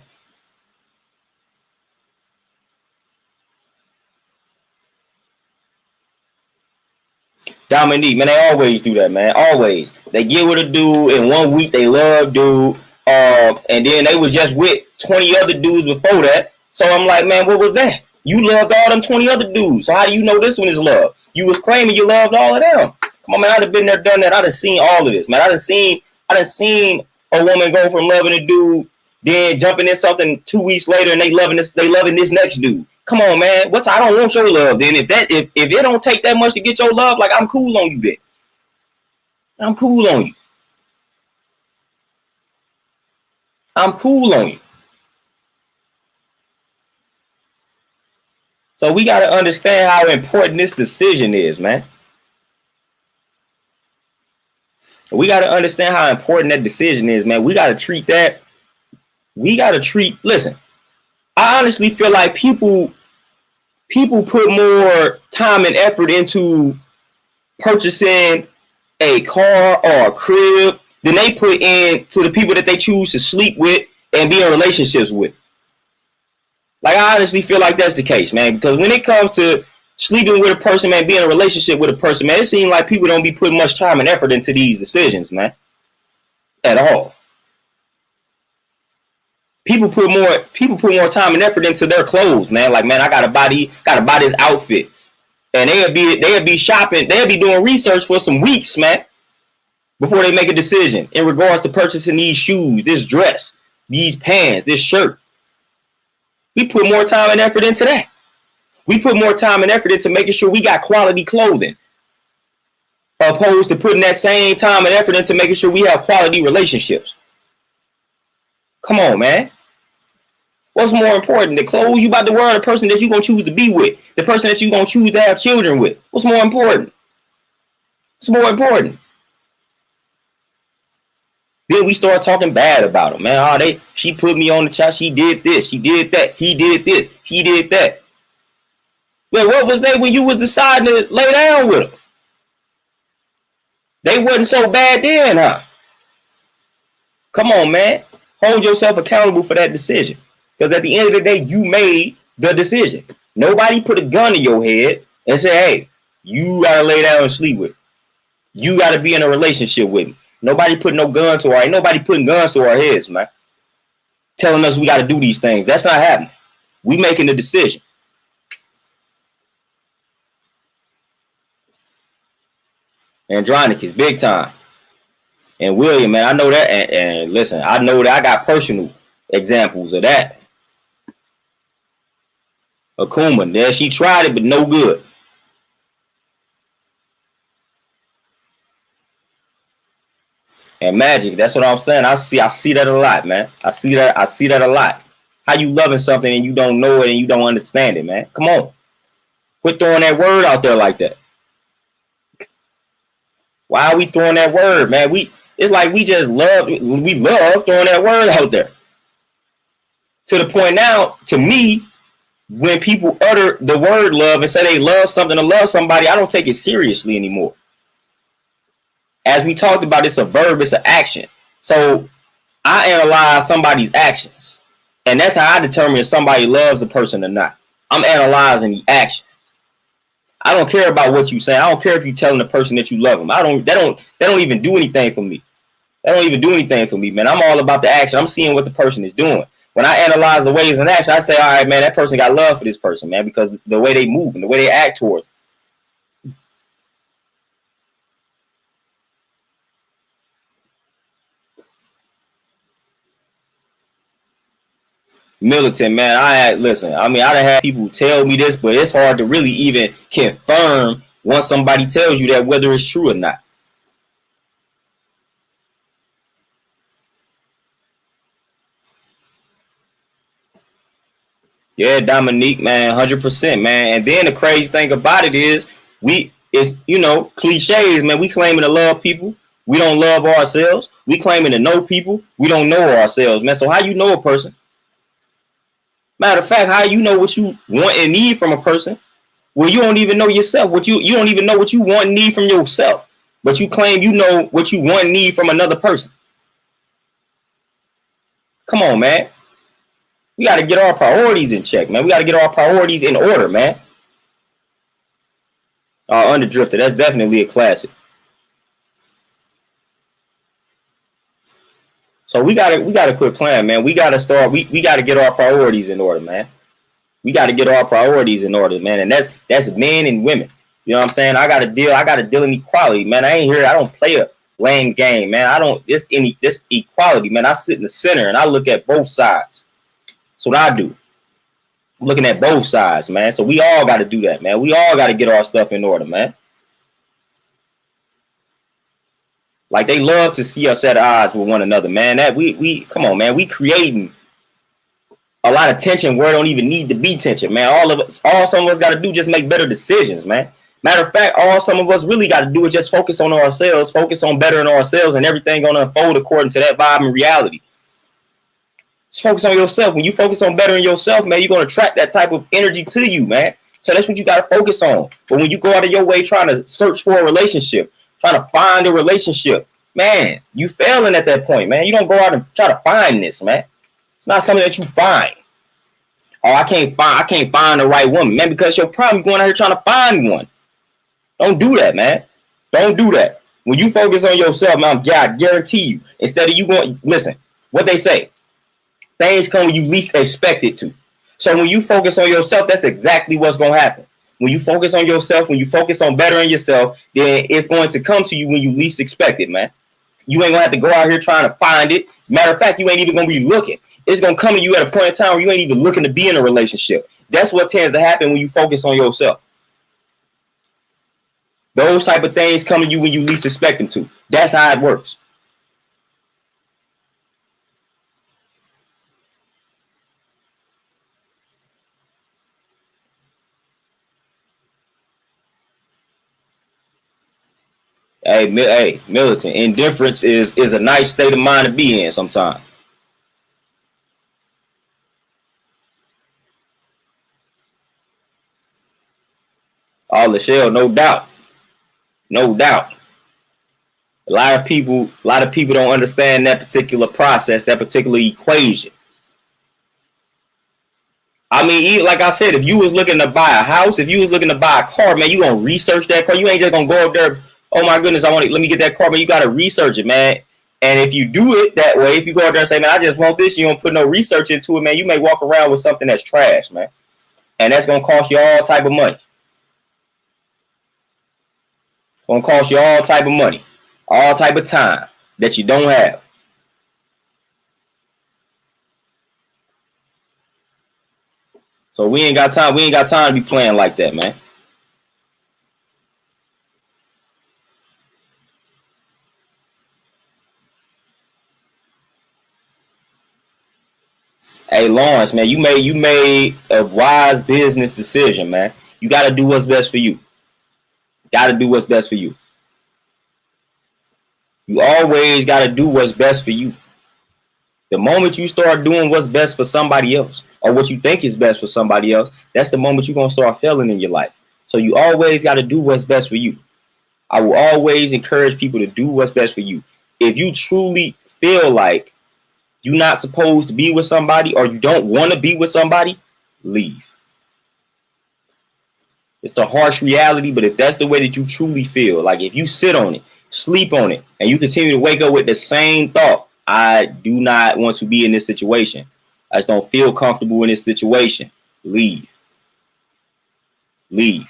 Dominique, man, they always do that, man. Always. They get with a dude in 1 week, they love dude, and then they was just with 20 other dudes before that. So I'm like, man, what was that? You loved all them 20 other dudes. So how do you know this one is love? You was claiming you loved all of them. Come on, man, I'd have been there, done that. I'd have seen all of this, man. I'd have seen a woman go from loving a dude, then jumping in something 2 weeks later, and they loving this next dude. Come on, man. I don't want your love. Then if it don't take that much to get your love, like I'm cool on you, bitch. I'm cool on you. I'm cool on you. So we got to understand how important this decision is, man. We got to understand how important that decision is, man. We got to treat that. Listen, I honestly feel like people put more time and effort into purchasing a car or a crib than they put into the people that they choose to sleep with and be in relationships with. Like, I honestly feel like that's the case, man, because when it comes to sleeping with a person, man, being in a relationship with a person, man, it seems like people don't be putting much time and effort into these decisions, man, at all. People put more time and effort into their clothes, man. Like, man, I gotta buy this outfit, and they'll be shopping, they'll be doing research for some weeks, man, before they make a decision in regards to purchasing these shoes, this dress, these pants, this shirt. We put more time and effort into that. We put more time and effort into making sure we got quality clothing, opposed to putting that same time and effort into making sure we have quality relationships. Come on, man. What's more important, the clothes you about to wear, or the person that you're going to choose to be with, the person that you're going to choose to have children with? What's more important? What's more important? Then we start talking bad about them, man. Oh, she put me on the chat. She did this. She did that. He did this. He did that. Well, what was they when you was deciding to lay down with them? They wasn't so bad then, huh? Come on, man. Hold yourself accountable for that decision. Because at the end of the day, you made the decision. Nobody put a gun in your head and say, hey, you got to lay down and sleep with me. You got to be in a relationship with me. Nobody put no gun to our head. Nobody putting guns to our heads, man. Telling us we got to do these things. That's not happening. We making the decision. Andronicus, big time. And William, man, I know that. And listen, I know that I got personal examples of that. Akuma, there she tried it, but no good. And Magic, that's what I'm saying. I see that a lot, man. I see that a lot. How you loving something and you don't know it and you don't understand it, man. Come on. Quit throwing that word out there like that. Why are we throwing that word, man? It's like we love throwing that word out there. To the point now, to me, when people utter the word love and say they love something or love somebody, I don't take it seriously anymore. As we talked about, it's a verb, it's an action. So I analyze somebody's actions. And that's how I determine if somebody loves a person or not. I'm analyzing the action. I don't care about what you say. I don't care if you're telling the person that you love them. They don't even do anything for me. They don't even do anything for me, man. I'm all about the action. I'm seeing what the person is doing. When I analyze the ways and action, I say, all right, man, that person got love for this person, man, because the way they move and the way they act towards them. Militant, man, I done had people tell me this, but it's hard to really even confirm once somebody tells you that whether it's true or not. Yeah, Dominique, man, 100%, man. And then the crazy thing about it is, cliches, man. We claiming to love people, we don't love ourselves. We claiming to know people, we don't know ourselves, man. So how you know a person? Matter of fact, how you know what you want and need from a person? Well, you don't even know yourself. You don't even know what you want and need from yourself, but you claim you know what you want and need from another person. Come on, man. We got to get our priorities in check, man. We got to get our priorities in order, man. Underdrifter, that's definitely a classic. So we gotta quit playing, man. We gotta start. We gotta get our priorities in order, man. We gotta get our priorities in order, man. And that's men and women. You know what I'm saying? I gotta deal in equality, man. I ain't here. I don't play a lame game, man. I don't this equality, man. I sit in the center and I look at both sides. That's what I do. I'm looking at both sides, man. So we all got to do that, man. We all got to get our stuff in order, man. Like they love to see us at odds with one another, man. That we come on, man. We creating a lot of tension where it don't even need to be tension, man. All some of us got to do just make better decisions, man. Matter of fact, all some of us really got to do is just focus on ourselves, focus on bettering ourselves, and everything gonna unfold according to that vibe and reality. Just focus on yourself. When you focus on bettering yourself, man, you're going to attract that type of energy to you, man. So that's what you got to focus on. But when you go out of your way trying to search for a relationship, trying to find a relationship, man, you failing at that point, man. You don't go out and try to find this, man. It's not something that you find. Oh, I can't find the right woman, man, because you're probably going out here trying to find one. Don't do that, man. Don't do that. When you focus on yourself, man, I guarantee you, instead of you going, listen, what they say, things come when you least expect it to. So when you focus on yourself, that's exactly what's going to happen. When you focus on yourself, when you focus on bettering yourself, then it's going to come to you when you least expect it, man. You ain't going to have to go out here trying to find it. Matter of fact, you ain't even going to be looking. It's going to come to you at a point in time where you ain't even looking to be in a relationship. That's what tends to happen when you focus on yourself. Those type of things come to you when you least expect them to. That's how it works. Hey, militant. Indifference is a nice state of mind to be in sometimes. All the shell, no doubt. No doubt. A lot of people don't understand that particular process, that particular equation. I mean, like I said, if you was looking to buy a house, if you was looking to buy a car, man, you gonna research that car. You ain't just gonna go up there. Oh my goodness, let me get that car, man. You gotta research it, man. And if you do it that way, if you go out there and say, man, I just want this, you don't put no research into it, man, you may walk around with something that's trash, man. And that's gonna cost you all type of money. Gonna cost you all type of money, all type of time that you don't have. So we ain't got time. We ain't got time to be playing like that, man. Hey Lawrence, man, you made a wise business decision, man. You got to do what's best for you. Got to do what's best for you. You always got to do what's best for you. The moment you start doing what's best for somebody else, or what you think is best for somebody else, that's the moment you're going to start failing in your life. So you always got to do what's best for you. I will always encourage people to do what's best for you. If you truly feel like you're not supposed to be with somebody, or you don't want to be with somebody, leave. It's the harsh reality, but if that's the way that you truly feel, like if you sit on it, sleep on it, and you continue to wake up with the same thought, I do not want to be in this situation, I just don't feel comfortable in this situation, leave. Leave.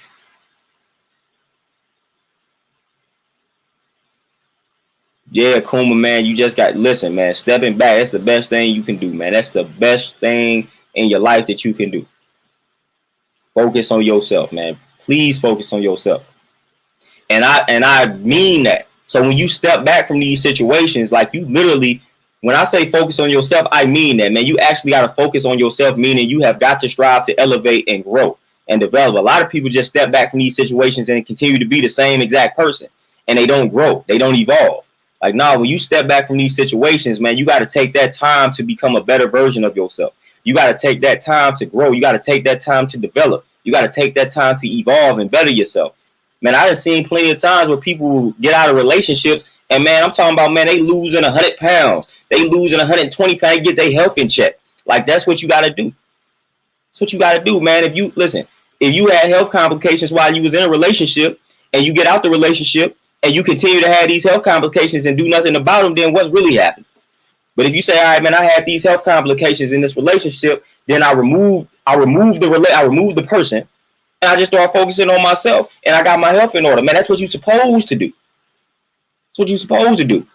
Yeah, Kuma, man, you just got, listen, man, stepping back, that's the best thing you can do, man. That's the best thing in your life that you can do. Focus on yourself, man. Please focus on yourself. And I mean that. So when you step back from these situations, like you literally When I say focus on yourself, I mean that, man. You actually got to focus on yourself, meaning you have got to strive to elevate and grow and develop. A lot of people just step back from these situations and continue to be the same exact person, and they don't grow. They don't evolve. Like, nah, when you step back from these situations, man, you got to take that time to become a better version of yourself. You got to take that time to grow. You got to take that time to develop. You got to take that time to evolve and better yourself. Man, I've seen plenty of times where people get out of relationships, and man, I'm talking about, man, they losing 100 pounds. They losing 120 pounds, get their health in check. Like, that's what you got to do. That's what you got to do, man. If you had health complications while you was in a relationship and you get out the relationship and you continue to have these health complications and do nothing about them, then what's really happened? But if you say, all right, man, I had these health complications in this relationship, then I remove the person, and I just start focusing on myself, and I got my health in order. Man, that's what you're supposed to do. That's what you're supposed to do.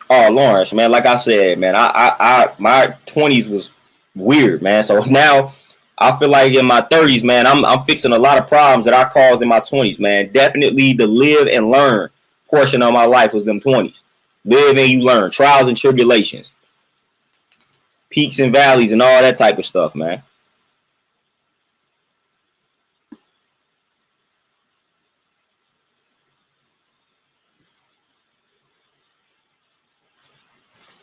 Oh, Lawrence, man, like I said, man, I my 20s was weird, man. So now I feel like in my 30s, man, I'm fixing a lot of problems that I caused in my 20s, man. Definitely the live and learn portion of my life was them 20s. Live and you learn, trials and tribulations, peaks and valleys, and all that type of stuff, man.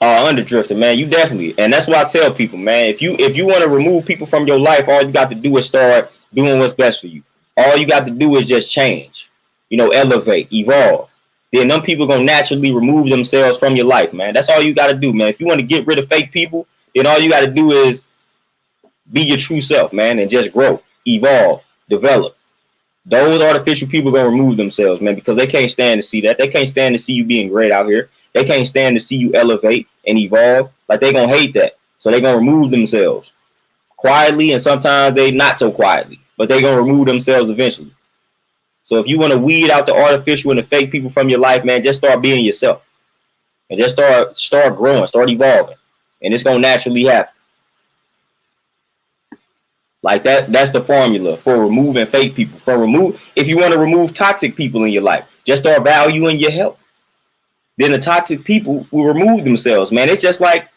Underdrifter, man, you definitely, and that's what I tell people, man. If you want to remove people from your life, all you got to do is start doing what's best for you. All you got to do is just change, elevate, evolve. Then them people gonna naturally remove themselves from your life, man. That's all you got to do, man. If you want to get rid of fake people, then all you got to do is be your true self, man, and just grow, evolve, develop. Those artificial people gonna remove themselves, man, because they can't stand to see that. They can't stand to see you being great out here. They can't stand to see you elevate and evolve. Like, they gonna hate that. So they gonna remove themselves quietly, and sometimes they not so quietly, but they gonna remove themselves eventually. So if you want to weed out the artificial and the fake people from your life, man, just start being yourself. And just start growing, start evolving. And it's gonna naturally happen. Like that's the formula for removing fake people. If you want to remove toxic people in your life, just start valuing your health. Then the toxic people will remove themselves, man. It's like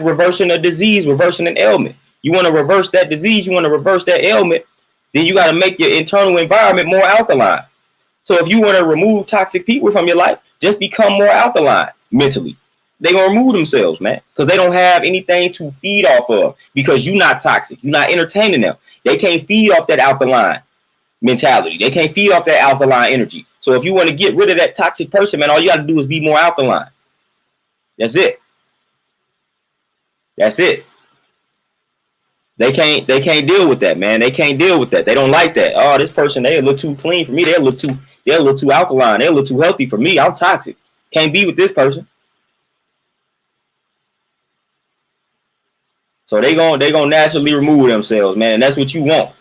reversing a disease, reversing an ailment. You want to reverse that disease, you want to reverse that ailment, then you got to make your internal environment more alkaline. So if you want to remove toxic people from your life, just become more alkaline mentally. They're going to remove themselves, man, because they don't have anything to feed off of, because you're not toxic. You're not entertaining them. They can't feed off that alkaline mentality. They can't feed off that alkaline energy. So if you want to get rid of that toxic person, man, all you got to do is be more alkaline. That's it. That's it. They can't deal with that, man. They can't deal with that. They don't like that. Oh, this person, they a little too clean for me. They're a little too alkaline. They're a little too healthy for me. I'm toxic. Can't be with this person. So they gonna naturally remove themselves, man. And that's what you want.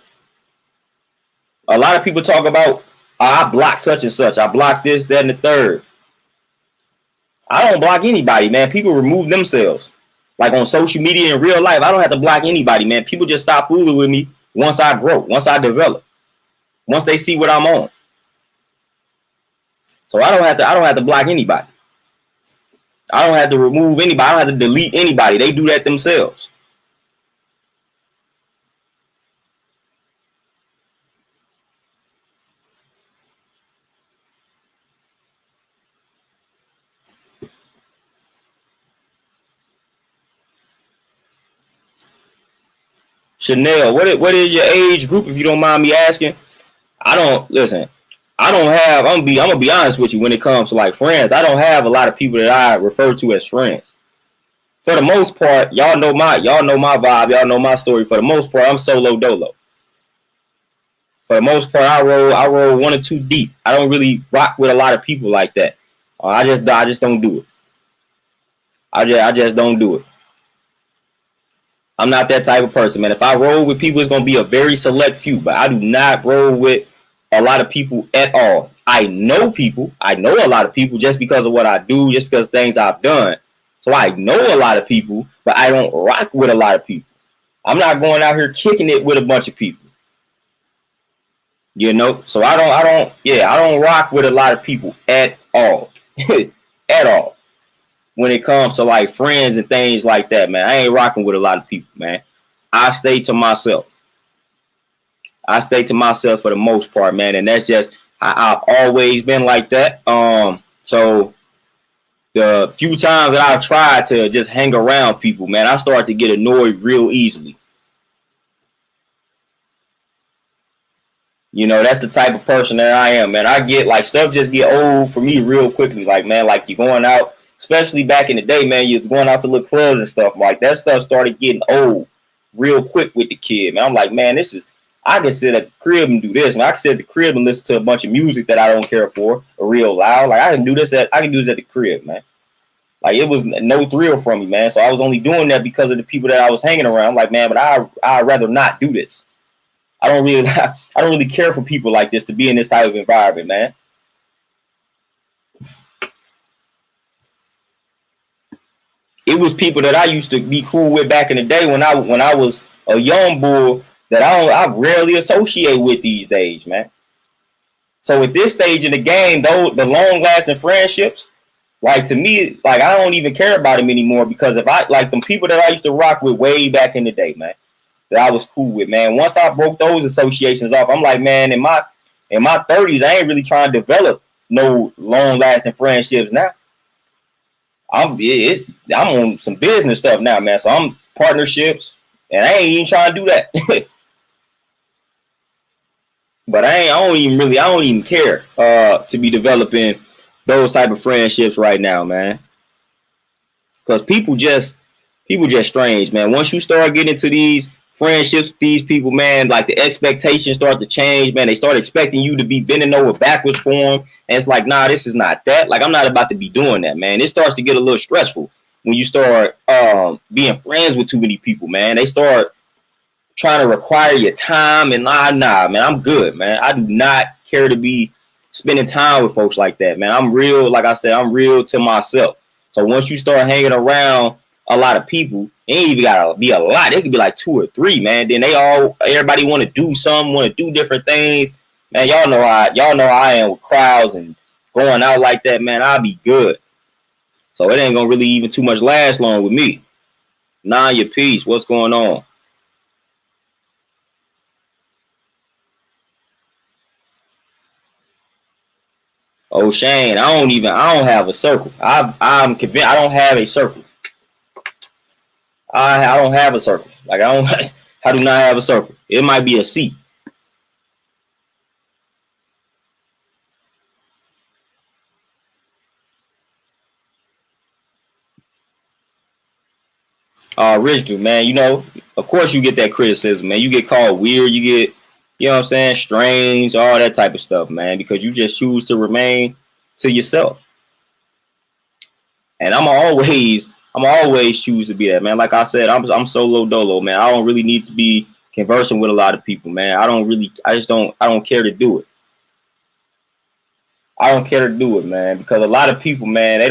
A lot of people talk about, I block such and such. I block this, that, and the third. I don't block anybody, man. People remove themselves. Like on social media in real life, I don't have to block anybody, man. People just stop fooling with me once I grow, once I develop, once they see what I'm on. So I don't have to block anybody. I don't have to remove anybody. I don't have to delete anybody. They do that themselves. Chanel, what is your age group, if you don't mind me asking? I'm gonna be honest with you, when it comes to like friends, I don't have a lot of people that I refer to as friends. For the most part, y'all know my vibe, y'all know my story. For the most part, I'm solo dolo. For the most part, I roll one or two deep. I don't really rock with a lot of people like that. I just don't do it. I just don't do it. I'm not that type of person, man. If I roll with people, it's going to be a very select few, but I do not roll with a lot of people at all. I know a lot of people just because of what I do, just because of things I've done. So I know a lot of people, but I don't rock with a lot of people. I'm not going out here kicking it with a bunch of people. You know, so I don't rock with a lot of people at all. At all. When it comes to like friends and things like that, man. I ain't rocking with a lot of people, man. I stay to myself. I stay to myself for the most part, man. And that's just how I've always been like that. So the few times that I tried to just hang around people, man, I start to get annoyed real easily. You know, that's the type of person that I am, man. I get like stuff just get old for me real quickly. Like, man, like you're going out, especially back in the day, man, you was going out to little clubs and stuff. Like that stuff started getting old real quick with the kid, man. I'm like, man, this is I can sit at the crib and do this, man. I can sit at the crib and listen to a bunch of music that I don't care for real loud. Like I can do this at the crib, man. Like it was no thrill for me, man. So I was only doing that because of the people that I was hanging around. Like, man, but I'd rather not do this. I don't really care for people like this to be in this type of environment, man. It was people that I used to be cool with back in the day when I was a young bull that I rarely associate with these days, man. So at this stage in the game, though, the long lasting friendships, like to me, like I don't even care about them anymore because if I like them people that I used to rock with way back in the day, man, that I was cool with, man. Once I broke those associations off, I'm like, man, in my 30s, I ain't really trying to develop no long lasting friendships now. I'm on some business stuff now, man. So I'm partnerships, and I ain't even trying to do that. But I don't even care to be developing those type of friendships right now, man. Because people just strange, man. Once you start getting into these friendships with these people, man, like the expectations start to change, man. They start expecting you to be bending over backwards for them. And it's like, nah, this is not that. Like, I'm not about to be doing that, man. It starts to get a little stressful when you start being friends with too many people, man. They start trying to require your time, and nah, man, I'm good, man. I do not care to be spending time with folks like that, man. I'm real, like I said, I'm real to myself. So once you start hanging around a lot of people, it ain't even gotta be a lot. It could be like 2 or 3, man. Then everybody want to do something, want to do different things, man. Y'all know how I am with crowds and going out like that, man. I'll be good. So it ain't gonna really even too much last long with me. Nah, your peace. What's going on? Oh, Shane, I don't have a circle. I'm convinced I don't have a circle. I don't have a circle. Like I don't, I do not have a circle. It might be a C. Original, man. You know, of course you get that criticism, man. You get called weird. You get, you know what I'm saying, strange, all that type of stuff, man. Because you just choose to remain to yourself. And I'm always choose to be that, man. Like I said, I'm solo dolo, man. I don't really need to be conversing with a lot of people, man. I don't care to do it. I don't care to do it, man, because a lot of people, man, they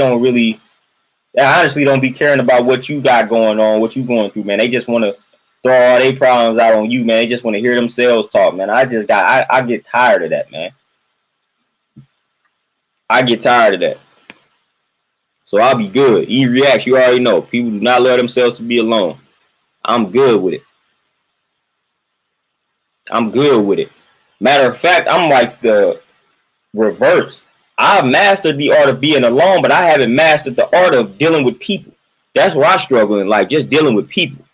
honestly don't be caring about what you got going on, what you going through, man. They just want to throw all their problems out on you, man. They just want to hear themselves talk, man. I get tired of that, man. I get tired of that. So I'll be good. E reacts, you already know. People do not allow themselves to be alone. I'm good with it. I'm good with it. Matter of fact, I'm like the reverse. I've mastered the art of being alone, but I haven't mastered the art of dealing with people. That's where I struggle in life, just dealing with people.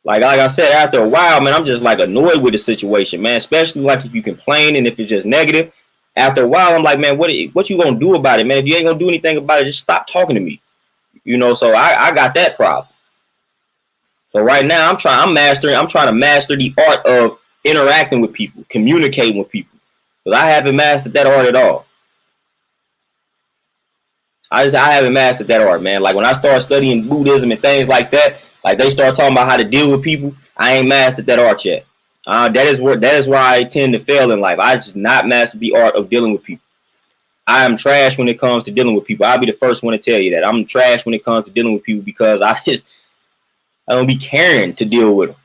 Like I said, after a while, man, I'm just like annoyed with the situation, man. Especially like if you complain and if it's just negative. After a while, I'm like, man, what you gonna do about it, man? If you ain't gonna do anything about it, just stop talking to me. You know, so I got that problem. So right now, I'm trying to master the art of interacting with people, communicating with people. Because I haven't mastered that art at all. I haven't mastered that art, man. Like when I start studying Buddhism and things like that, like they start talking about how to deal with people, I ain't mastered that art yet. That is why I tend to fail in life. I just not mastered the art of dealing with people. I am trash when it comes to dealing with people. I'll be the first one to tell you that. I'm trash when it comes to dealing with people because I don't be caring to deal with them.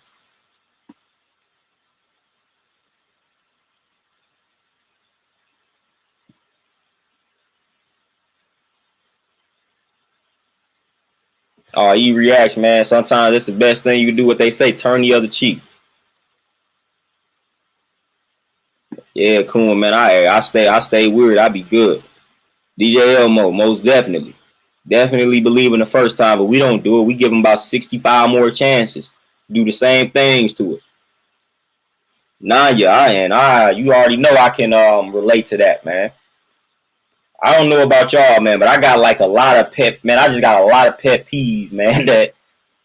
Oh, he reacts, man. Sometimes it's the best thing you can do. What they say, turn the other cheek. Yeah, cool, man. I stay weird. I be good. DJ Elmo, most definitely. Definitely believe in the first time, but we don't do it. We give them about 65 more chances. Do the same things to us. Nah, yeah, you already know I can relate to that, man. I don't know about y'all, man, but I got like a lot of man. I just got a lot of pet peeves, man, that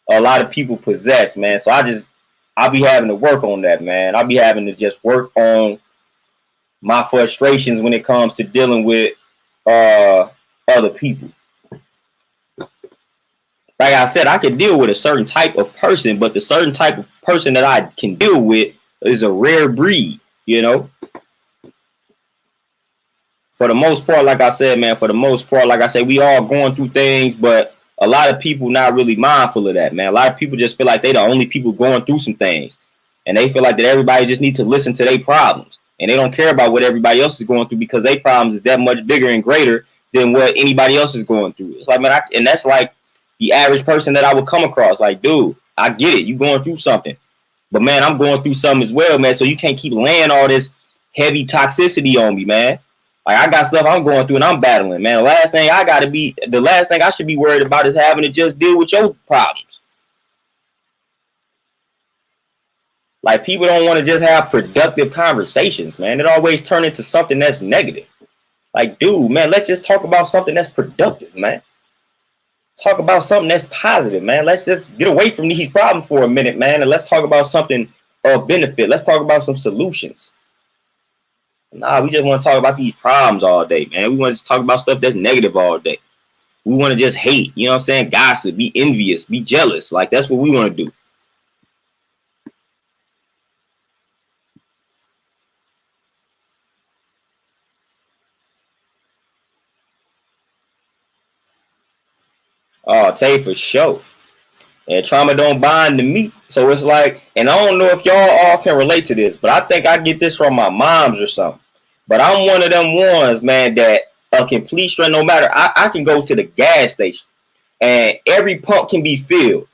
a lot of people possess, man. So I'll be having to work on that, man. I'll be having to just work on my frustrations when it comes to dealing with other people. Like I said, I can deal with a certain type of person, but the certain type of person that I can deal with is a rare breed, you know. For the most part, like I said, man, like I said, we all going through things, but a lot of people not really mindful of that, man. A lot of people just feel like they the only people going through some things. And they feel like that everybody just need to listen to their problems. And they don't care about what everybody else is going through because their problems is that much bigger and greater than what anybody else is going through. It's like, man, and that's like the average person that I would come across. Like, dude, I get it. You going through something. But, man, I'm going through something as well, man. So you can't keep laying all this heavy toxicity on me, man. Like, I got stuff I'm going through and I'm battling, man. The last thing I should be worried about is having to just deal with your problems. Like, people don't want to just have productive conversations, man. It always turns into something that's negative. Like, dude, man, let's just talk about something that's productive, man. Talk about something that's positive, man. Let's just get away from these problems for a minute, man, and let's talk about something of benefit. Let's talk about some solutions. Nah, we just want to talk about these problems all day, man. We want to talk about stuff that's negative all day. We want to just hate, you know what I'm saying? Gossip, be envious, be jealous. Like, that's what we want to do. Oh, I'll tell you for sure. And trauma don't bind to me. So it's like, and I don't know if y'all all can relate to this, but I think I get this from my moms or something. But I'm one of them ones, man, that a complete strength, no matter, I can go to the gas station and every pump can be filled.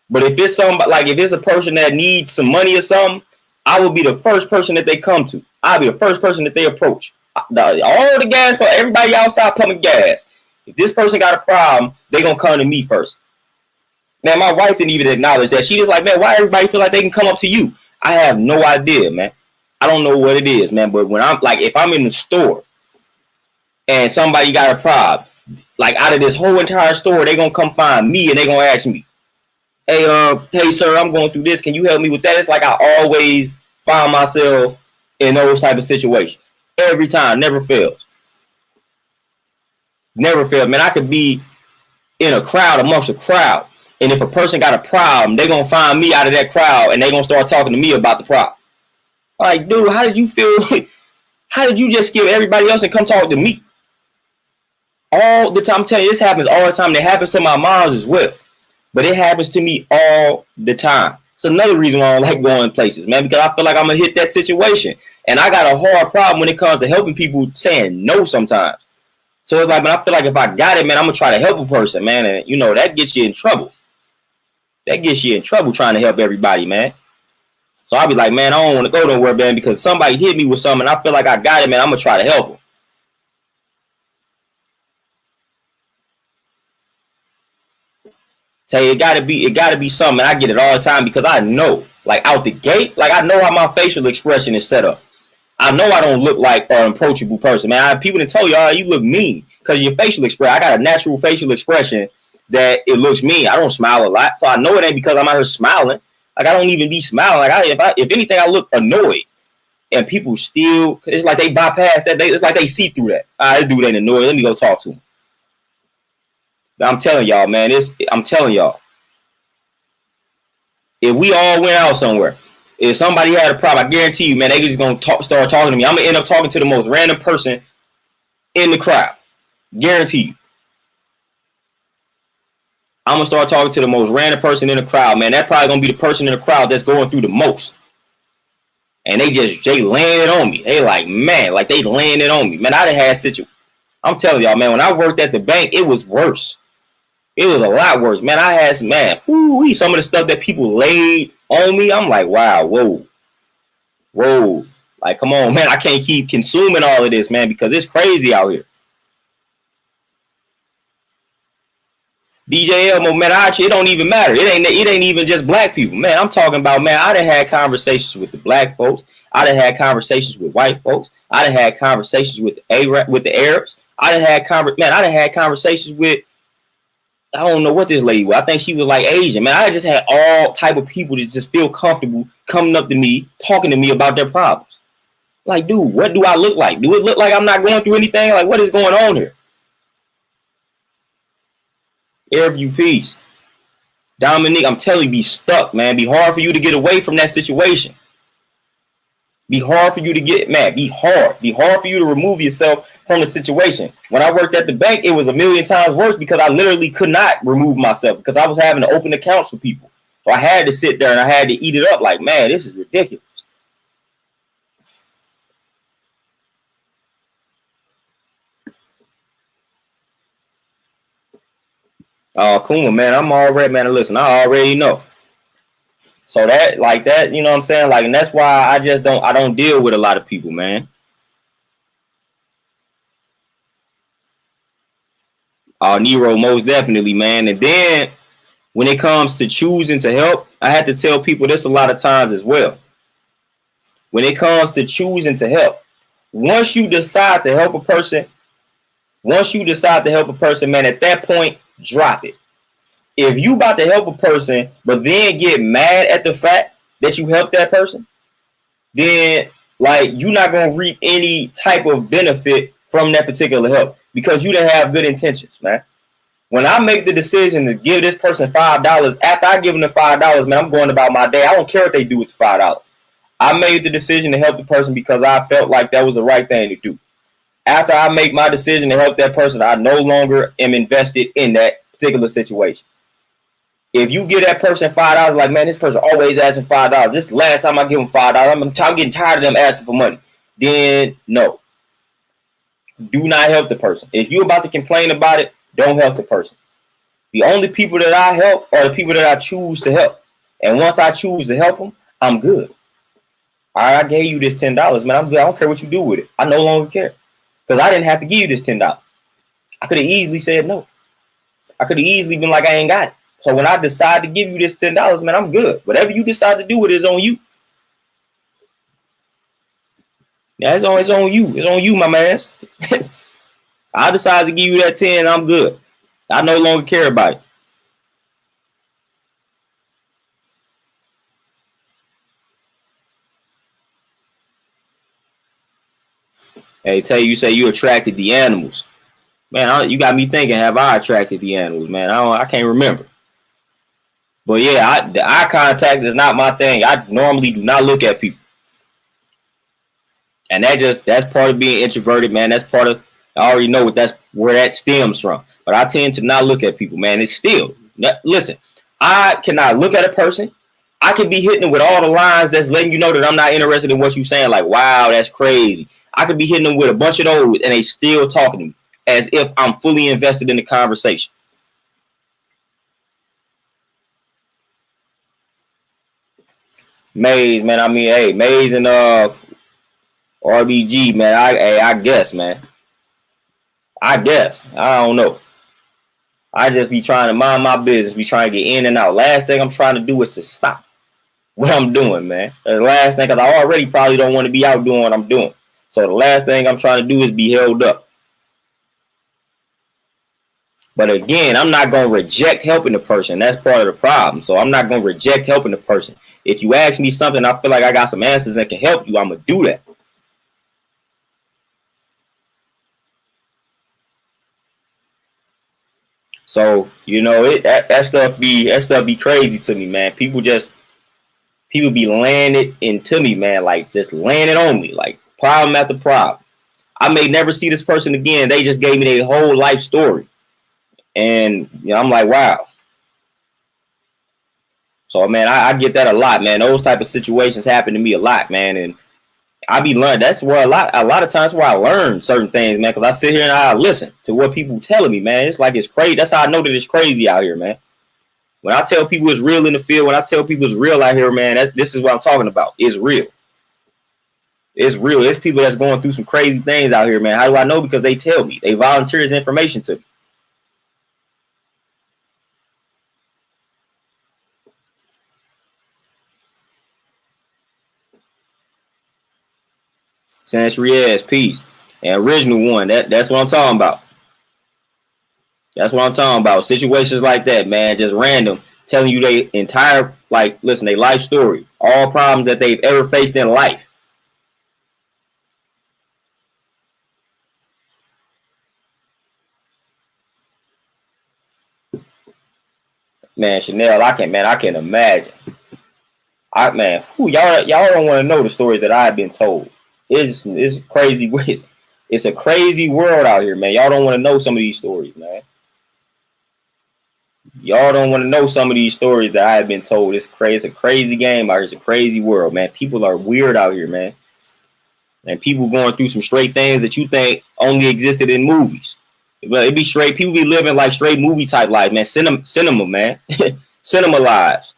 But if it's somebody, like if it's a person that needs some money or something, I will be the first person that they come to. I'll be the first person that they approach. All the gas, everybody outside pumping gas. If this person got a problem, they gonna come to me first. Man, my wife didn't even acknowledge that. She just like, man, why everybody feel like they can come up to you? I have no idea, man. I don't know what it is, man. But when I'm like, if I'm in the store and somebody got a problem, like out of this whole entire store, they gonna come find me and they gonna ask me, hey, sir, I'm going through this. Can you help me with that? It's like I always find myself in those type of situations. Every time, never fails. Never fails. Man, I could be in a crowd, amongst a crowd. And if a person got a problem, they're going to find me out of that crowd and they're going to start talking to me about the problem. Like, dude, how did you feel? How did you just give everybody else and come talk to me? All the time. I'm telling you, this happens all the time. It happens to my moms as well. But it happens to me all the time. It's another reason why I don't like going places, man, because I feel like I'm going to hit that situation. And I got a hard problem when it comes to helping people saying no sometimes. So it's like, man, I feel like if I got it, man, I'm going to try to help a person, man. And, you know, that gets you in trouble. That gets you in trouble trying to help everybody, man. So I'll be like, man, I don't want to go nowhere, man, because somebody hit me with something and I feel like I got it, man. I'm going to try to help them. Tell you, it gotta be something. I get it all the time because I know, like out the gate, like I know how my facial expression is set up. I know I don't look like an approachable person, man. People that tell you, oh, you look mean because your facial expression. I got a natural facial expression that it looks mean. I don't smile a lot, so I know it ain't because I'm out here smiling. Like I don't even be smiling. Like if anything, I look annoyed, and people still. It's like they bypass that. It's like they see through that. This dude ain't annoyed. Let me go talk to him. I'm telling y'all, man. I'm telling y'all. If we all went out somewhere, if somebody had a problem, I guarantee you, man, they just gonna start talking to me. I'm gonna end up talking to the most random person in the crowd. Guarantee you. I'm gonna start talking to the most random person in the crowd, man. That's probably gonna be the person in the crowd that's going through the most. And they laying it on me. They like, man, like they laying it on me. Man, I done had situations. I'm telling y'all, man, when I worked at the bank, it was worse. It was a lot worse, man. I had some, man, some of the stuff that people laid on me. I'm like, wow, whoa. Like, come on, man. I can't keep consuming all of this, man, because it's crazy out here. DJ Elmo, man, it don't even matter. It ain't even just black people, man. I'm talking about, man. I done had conversations with the black folks. I done had conversations with white folks. I done had conversations with the Arabs. I done had conversations with, I don't know what this lady was. I think she was like Asian, man. I just had all type of people that just feel comfortable coming up to me, talking to me about their problems. Like, dude, what do I look like? Do it look like I'm not going through anything? Like, what is going on here? Airview Peace. Dominique, I'm telling you, be stuck, man. Be hard for you to get away from that situation. Be hard for you to get, man, be hard. Be hard for you to remove yourself from the situation. When I worked at the bank, it was a million times worse because I literally could not remove myself because I was having to open accounts for people. So I had to sit there and I had to eat it up like, man, this is ridiculous. Oh, Kuma, man, I'm already, man, listen, I already know. So that, like that, you know what I'm saying? Like, and that's why I don't deal with a lot of people, man. Nero, most definitely, man. And then when it comes to choosing to help, I had to tell people this a lot of times as well. When it comes to choosing to help, once you decide to help a person, man, at that point, drop it. If you about to help a person, but then get mad at the fact that you helped that person, then like you're not gonna reap any type of benefit from that particular help because you didn't have good intentions, man. When I make the decision to give this person $5, after I give them the $5, man, I'm going about my day. I don't care what they do with the $5. I made the decision to help the person because I felt like that was the right thing to do. After I make my decision to help that person, I no longer am invested in that particular situation. If you give that person $5, like, man, this person always asking $5. This last time I give them $5, I'm getting tired of them asking for money. Then no, do not help the person. If you're about to complain about it, don't help the person. The only people that I help are the people that I choose to help. And once I choose to help them, I'm good. All right, I gave you this $10, man. I'm good. I don't care what you do with it. I no longer care because I didn't have to give you this $10. I could have easily said no. I could have easily been like, I ain't got it. So when I decide to give you this $10, man, I'm good. Whatever you decide to do with it is on you. Yeah, it's on you. It's on you, my man. I decide to give you that 10, I'm good. I no longer care about it. Hey, tell you say you attracted the animals. Man, you got me thinking, have I attracted the animals, man? I can't remember. But yeah, the eye contact is not my thing. I normally do not look at people. And that's part of being introverted, man. That's part of, I already know where that stems from. But I tend to not look at people, man. It's still, listen, I cannot look at a person. I can be hitting them with all the lines that's letting you know that I'm not interested in what you're saying. Like, wow, that's crazy. I could be hitting them with a bunch of those and they still talking to me as if I'm fully invested in the conversation. Maze, man. I mean, hey, Maze and RBG, man. I guess, man. I guess. I don't know. I just be trying to mind my business, be trying to get in and out. Last thing I'm trying to do is to stop what I'm doing, man. The last thing, because I already probably don't want to be out doing what I'm doing. So the last thing I'm trying to do is be held up. But again, I'm not going to reject helping the person. That's part of the problem. So I'm not going to reject helping the person. If you ask me something, I feel like I got some answers that can help you, I'm going to do that. So, you know, that stuff be crazy to me, man. People be laying it into me, man. Like, just laying it on me, like problem after problem. I may never see this person again. They just gave me their whole life story. And, you know, I'm like, wow. So, man, I get that a lot, man. Those type of situations happen to me a lot, man. And I be learning. That's where a lot of times where I learn certain things, man. Because I sit here and I listen to what people telling me, man. It's like it's crazy. That's how I know that it's crazy out here, man. When I tell people it's real in the field, when I tell people it's real out here, man, this is what I'm talking about. It's real. It's real. It's people that's going through some crazy things out here, man. How do I know? Because they tell me. They volunteer this information to me. Santriez, peace. And original one. That's what I'm talking about. That's what I'm talking about. Situations like that, man, just random, telling you their entire, like, listen, their life story, all problems that they've ever faced in life. Man, Chanel, I can imagine. Y'all don't want to know the stories that I've been told. It's crazy. It's a crazy world out here, man. Y'all don't want to know some of these stories, man. Y'all don't want to know some of these stories that I've been told. It's crazy. It's a crazy game out here. It's a crazy world, man. People are weird out here, man. And people going through some straight things that you think only existed in movies. But it be straight. People be living like straight movie type life, man. Cinema, man. Cinema lives.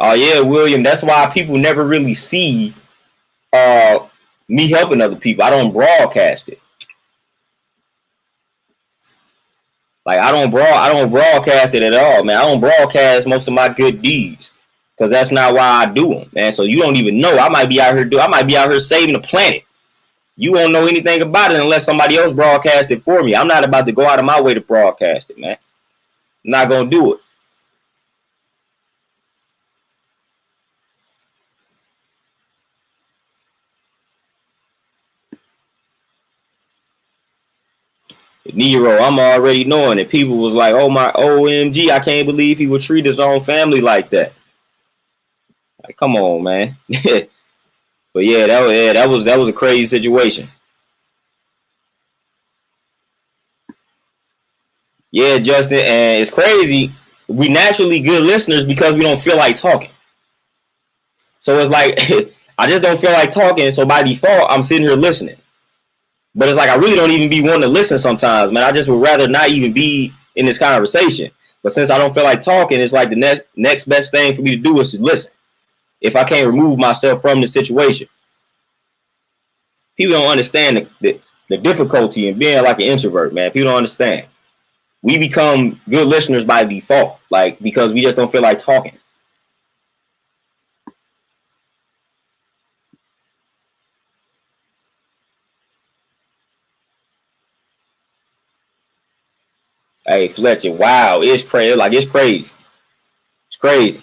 Oh yeah, William. That's why people never really see me helping other people. I don't broadcast it. Like I don't broadcast it at all, man. I don't broadcast most of my good deeds because that's not why I do them, man. So you don't even know. I might be out here saving the planet. You won't know anything about it unless somebody else broadcast it for me. I'm not about to go out of my way to broadcast it, man. I'm not gonna do it. Nero, I'm already knowing it. People was like, "Oh my OMG, I can't believe he would treat his own family like that." Like, come on, man. But yeah, that was a crazy situation. Yeah, Justin, and it's crazy. We naturally good listeners because we don't feel like talking. So it's like I just don't feel like talking. So by default, I'm sitting here listening. But it's like I really don't even be wanting to listen sometimes, man. I just would rather not even be in this conversation. But since I don't feel like talking, it's like the next best thing for me to do is to listen. If I can't remove myself from the situation. People don't understand the difficulty in being like an introvert, man. People don't understand. We become good listeners by default, like because we just don't feel like talking. Hey, Fletcher, wow, it's crazy. Like it's crazy. It's crazy.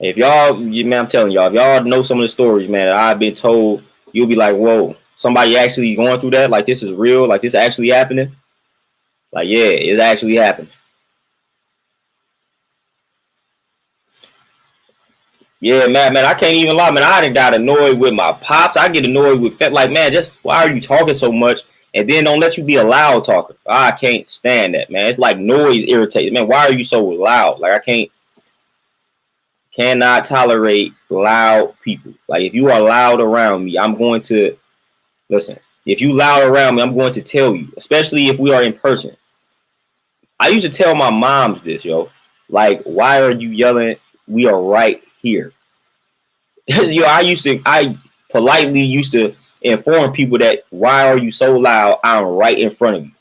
If y'all, man, I'm telling y'all, if y'all know some of the stories, man, that I've been told, you'll be like, whoa, somebody actually going through that? Like this is real? Like this actually happening? Like, yeah, it's actually happening. Yeah, man, I can't even lie, man. I done got annoyed with my pops. I get annoyed with like, man, just why are you talking so much? And then don't let you be a loud talker. I can't stand that, man. It's like noise irritates, man. Why are you so loud? Like I cannot tolerate loud people. Like if you are loud around me, I'm going to listen. If you loud around me, I'm going to tell you, especially if we are in person. I used to tell my moms this, yo. Like, why are you yelling? We are right here. Yo, I politely used to inform people that why are you so loud? I'm right in front of you.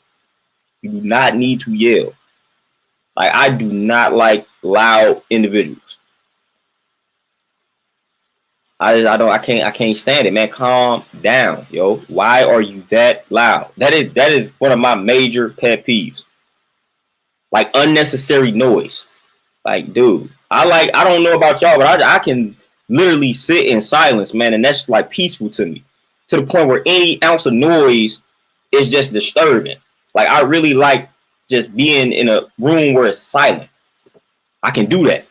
You do not need to yell. Like I do not like loud individuals. I can't stand it, man. Calm down, yo. Why are you that loud? That is one of my major pet peeves. Like unnecessary noise. Like, dude, I don't know about y'all, but I can literally sit in silence, man, and that's like peaceful to me. To the point where any ounce of noise is just disturbing. Like I really like just being in a room where it's silent. I can do that.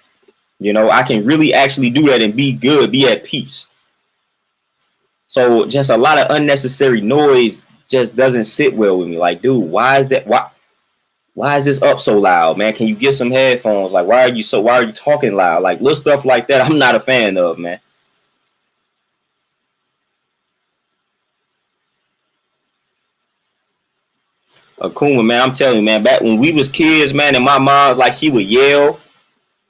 You know, I can really actually do that and be good, be at peace. So just a lot of unnecessary noise just doesn't sit well with me. Like, dude, why is that? Why? Why is this up so loud, man? Can you get some headphones? Like, why are you talking loud? Like, little stuff like that, I'm not a fan of, man. Akuma, man, I'm telling you, man, back when we was kids, man, and my mom, like, she would yell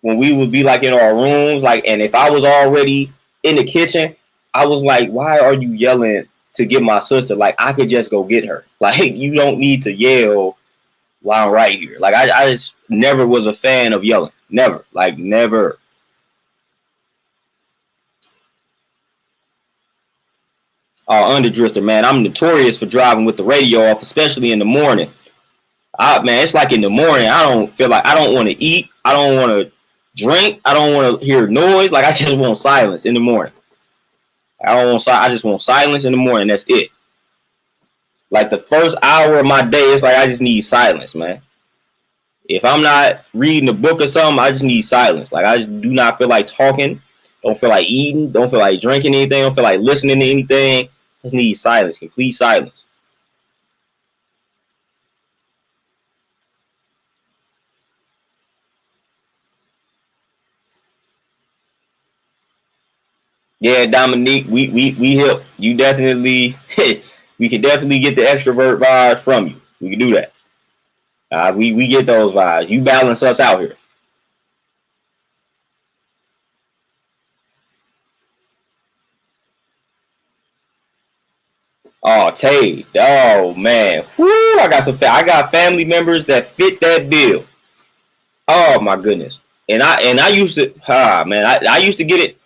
when we would be like in our rooms, like, and if I was already in the kitchen, I was like, why are you yelling to get my sister? Like, I could just go get her. Like, you don't need to yell while I'm right here. Like, I just never was a fan of yelling. Never. Like, never. Underdrifter, man. I'm notorious for driving with the radio off, especially in the morning. Man, it's like in the morning, I don't feel like I don't want to eat. I don't want to drink. I don't want to hear noise. Like, I just want silence in the morning. I just want silence in the morning. That's it. Like the first hour of my day, it's like I just need silence, man. If I'm not reading a book or something, I just need silence. Like I just do not feel like talking. Don't feel like eating. Don't feel like drinking anything. Don't feel like listening to anything. Just need silence, complete silence. Yeah, Dominique, we help. You definitely we can definitely get the extrovert vibes from you. We can do that. We get those vibes. You balance us out here. Oh, Tay. Oh man. Woo, I got family members that fit that bill. Oh my goodness. And I used to man, I used to get it.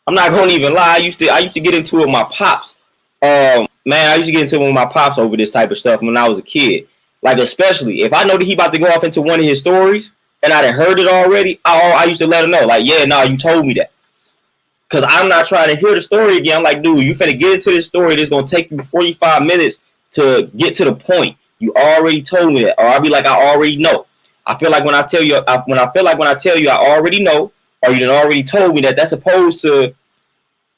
I'm not gonna even lie. I used to get into it with my pops. Man, I used to get into it with my pops over this type of stuff when I was a kid. Like especially if I know that he about to go off into one of his stories and I done heard it already, I used to let him know. Like, yeah, no, you told me that. Cause I'm not trying to hear the story again. I'm like, dude, you finna get into this story that's gonna take you 45 minutes to get to the point. You already told me that, or I'll be like, I already know. I feel like when I tell you, when I tell you, I already know, or you done already told me that. That's supposed to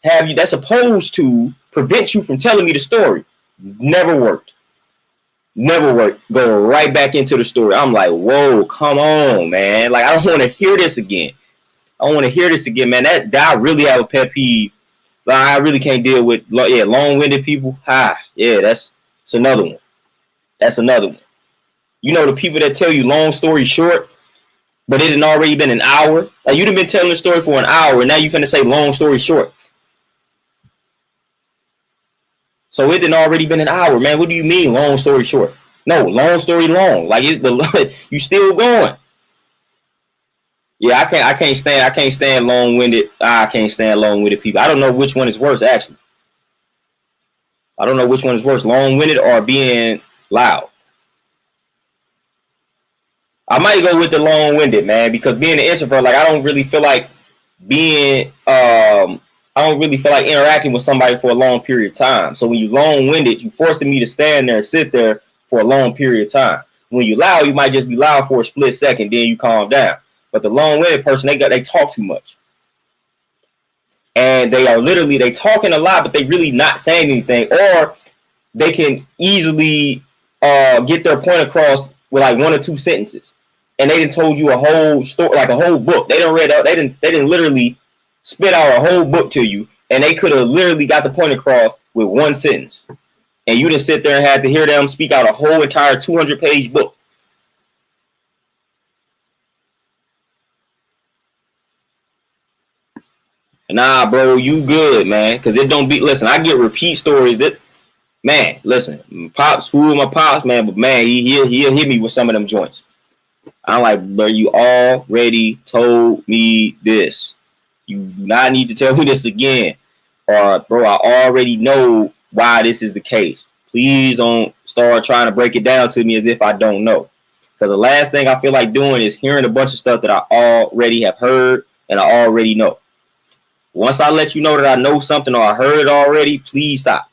have you. That's supposed to prevent you from telling me the story. Never worked. Never worked. Go right back into the story. I'm like, whoa, come on, man. Like I don't want to hear this again. I don't want to hear this again, man. That I really have a pet peeve. Like, I really can't deal with long-winded people. Yeah, that's another one. That's another one. You know the people that tell you long story short, but it had already been an hour. Like you'd have been telling the story for an hour, and now you finna say long story short. So it had already been an hour, man. What do you mean long story short? No, long story long. Like you still going. Yeah, I can't stand long winded. I can't stand long winded people. I don't know which one is worse actually. I don't know which one is worse, long winded or being loud. I might go with the long winded, man, because being an introvert, like I don't really feel like being I don't really feel like interacting with somebody for a long period of time. So when you long winded, you forcing me to stand there and sit there for a long period of time. When you loud, you might just be loud for a split second, then you calm down. But the long winded person, they talk too much. And they talking a lot, but they really not saying anything. Or they can easily get their point across with like one or two sentences, and they didn't told you a whole story, like a whole book. They didn't read out. They didn't literally spit out a whole book to you, and they could have literally got the point across with one sentence, and you just sit there and had to hear them speak out a whole entire 200-page book. Nah, bro, you good, man? Because it don't be. Listen, I get repeat stories that. Man, listen, pops fool my pops, man, but man, he'll hit me with some of them joints. I'm like, bro, you already told me this. You do not need to tell me this again. Or, bro, I already know why this is the case. Please don't start trying to break it down to me as if I don't know. Because the last thing I feel like doing is hearing a bunch of stuff that I already have heard and I already know. Once I let you know that I know something or I heard it already, please stop.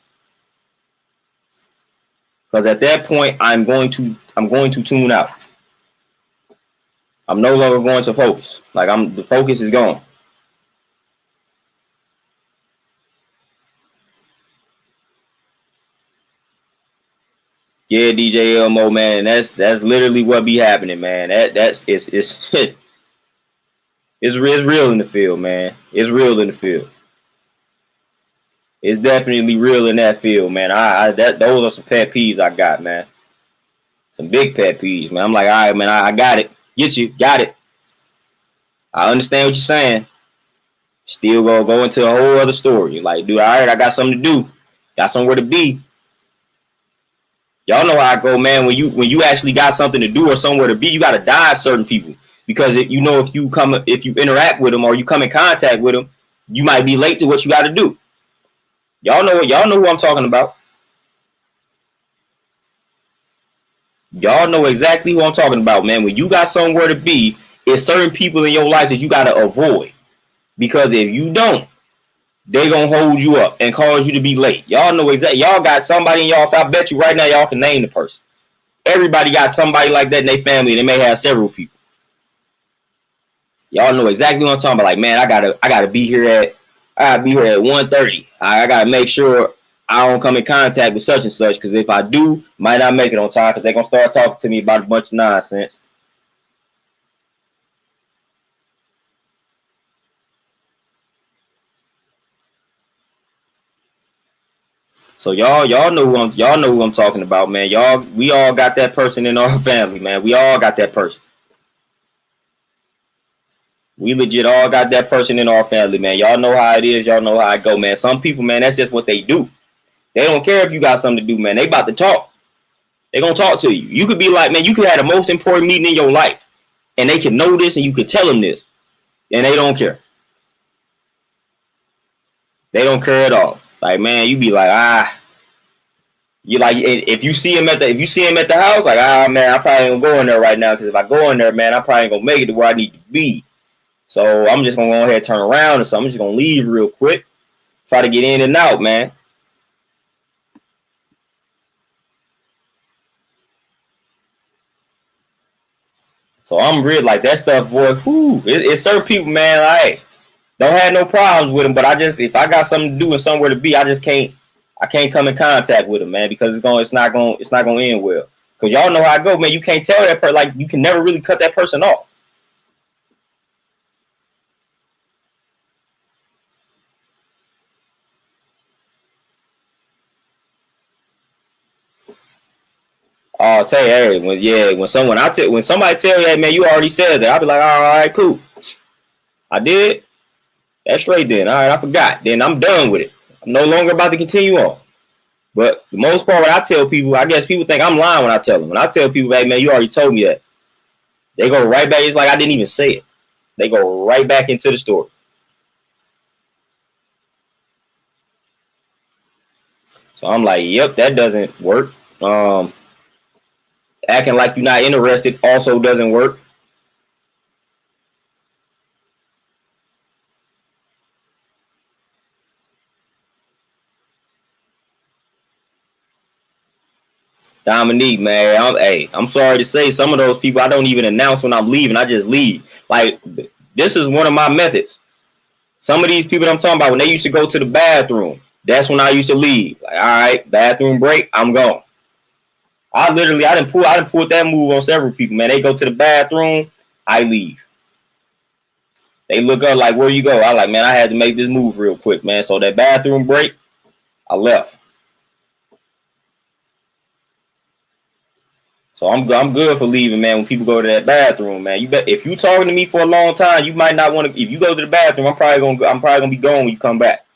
Because at that point, I'm going to tune out. I'm no longer going to focus. Like the focus is gone. Yeah, DJ Elmo, man. That's literally what be happening, man. It's it's real in the field, man. It's real in the field. It's definitely real in that field, man. Those are some pet peeves I got, man. Some big pet peeves, man. I'm like, all right, man, I got it. Get you, got it. I understand what you're saying. Still go into a whole other story. Like, dude, all right, I got something to do. Got somewhere to be. Y'all know how I go, man. When you actually got something to do or somewhere to be, you gotta dodge certain people. Because if you interact with them or you come in contact with them, you might be late to what you gotta do. Y'all know who I'm talking about. Y'all know exactly who I'm talking about, man. When you got somewhere to be, it's certain people in your life that you gotta avoid. Because if you don't, they gonna hold you up and cause you to be late. Y'all know exactly. Y'all got somebody in y'all. I bet you right now y'all can name the person. Everybody got somebody like that in their family. They may have several people. Y'all know exactly what I'm talking about. Like, man, I gotta be here at 1:30. I gotta make sure I don't come in contact with such and such, because if I do, might not make it on time because they're gonna start talking to me about a bunch of nonsense. So y'all know who I'm talking about, man. We all got that person in our family, man. We all got that person. We legit all got that person in our family, man. Y'all know how it is. Y'all know how I go, man. Some people, man, that's just what they do. They don't care if you got something to do, man. They about to talk. They gonna talk to you. You could be like, man, you could have the most important meeting in your life, and they can know this, and you could tell them this, and they don't care. They don't care at all. Like, man, you be like, you like, if you see him at the house, like, man, I probably ain't gonna go in there right now, because if I go in there, man, I probably ain't gonna make it to where I need to be. So I'm just gonna go ahead and turn around or something. I'm just gonna leave real quick, try to get in and out, man. So I'm real like that stuff, boy. It's certain people, man. Like, don't have no problems with them, but if I got something to do and somewhere to be, I can't come in contact with them, man, because it's not gonna end well. Cause y'all know how I go, man. You can't tell that person, like, you can never really cut that person off. I'll tell you, hey, when somebody tell you, hey, man, you already said that, I'll be like, all right, cool. I did. That's straight then. All right, I forgot. Then I'm done with it. I'm no longer about to continue on. But the most part, when I tell people, I guess people think I'm lying when I tell them. When I tell people, hey, man, you already told me that, they go right back. It's like I didn't even say it. They go right back into the story. So I'm like, yep, that doesn't work. Acting like you're not interested also doesn't work. Dominique, man, I'm sorry to say, some of those people I don't even announce when I'm leaving. I just leave. Like, this is one of my methods. Some of these people that I'm talking about, when they used to go to the bathroom, that's when I used to leave. Like, all right, bathroom break, I'm gone. I didn't pull that move on several people, man. They go to the bathroom, I leave. They look up like, where you go? I like, man, I had to make this move real quick, man. So that bathroom break, I left. So I'm good for leaving, man. When people go to that bathroom, man, you bet if you talking to me for a long time, you might not want to. If you go to the bathroom, I'm probably gonna be gone when you come back.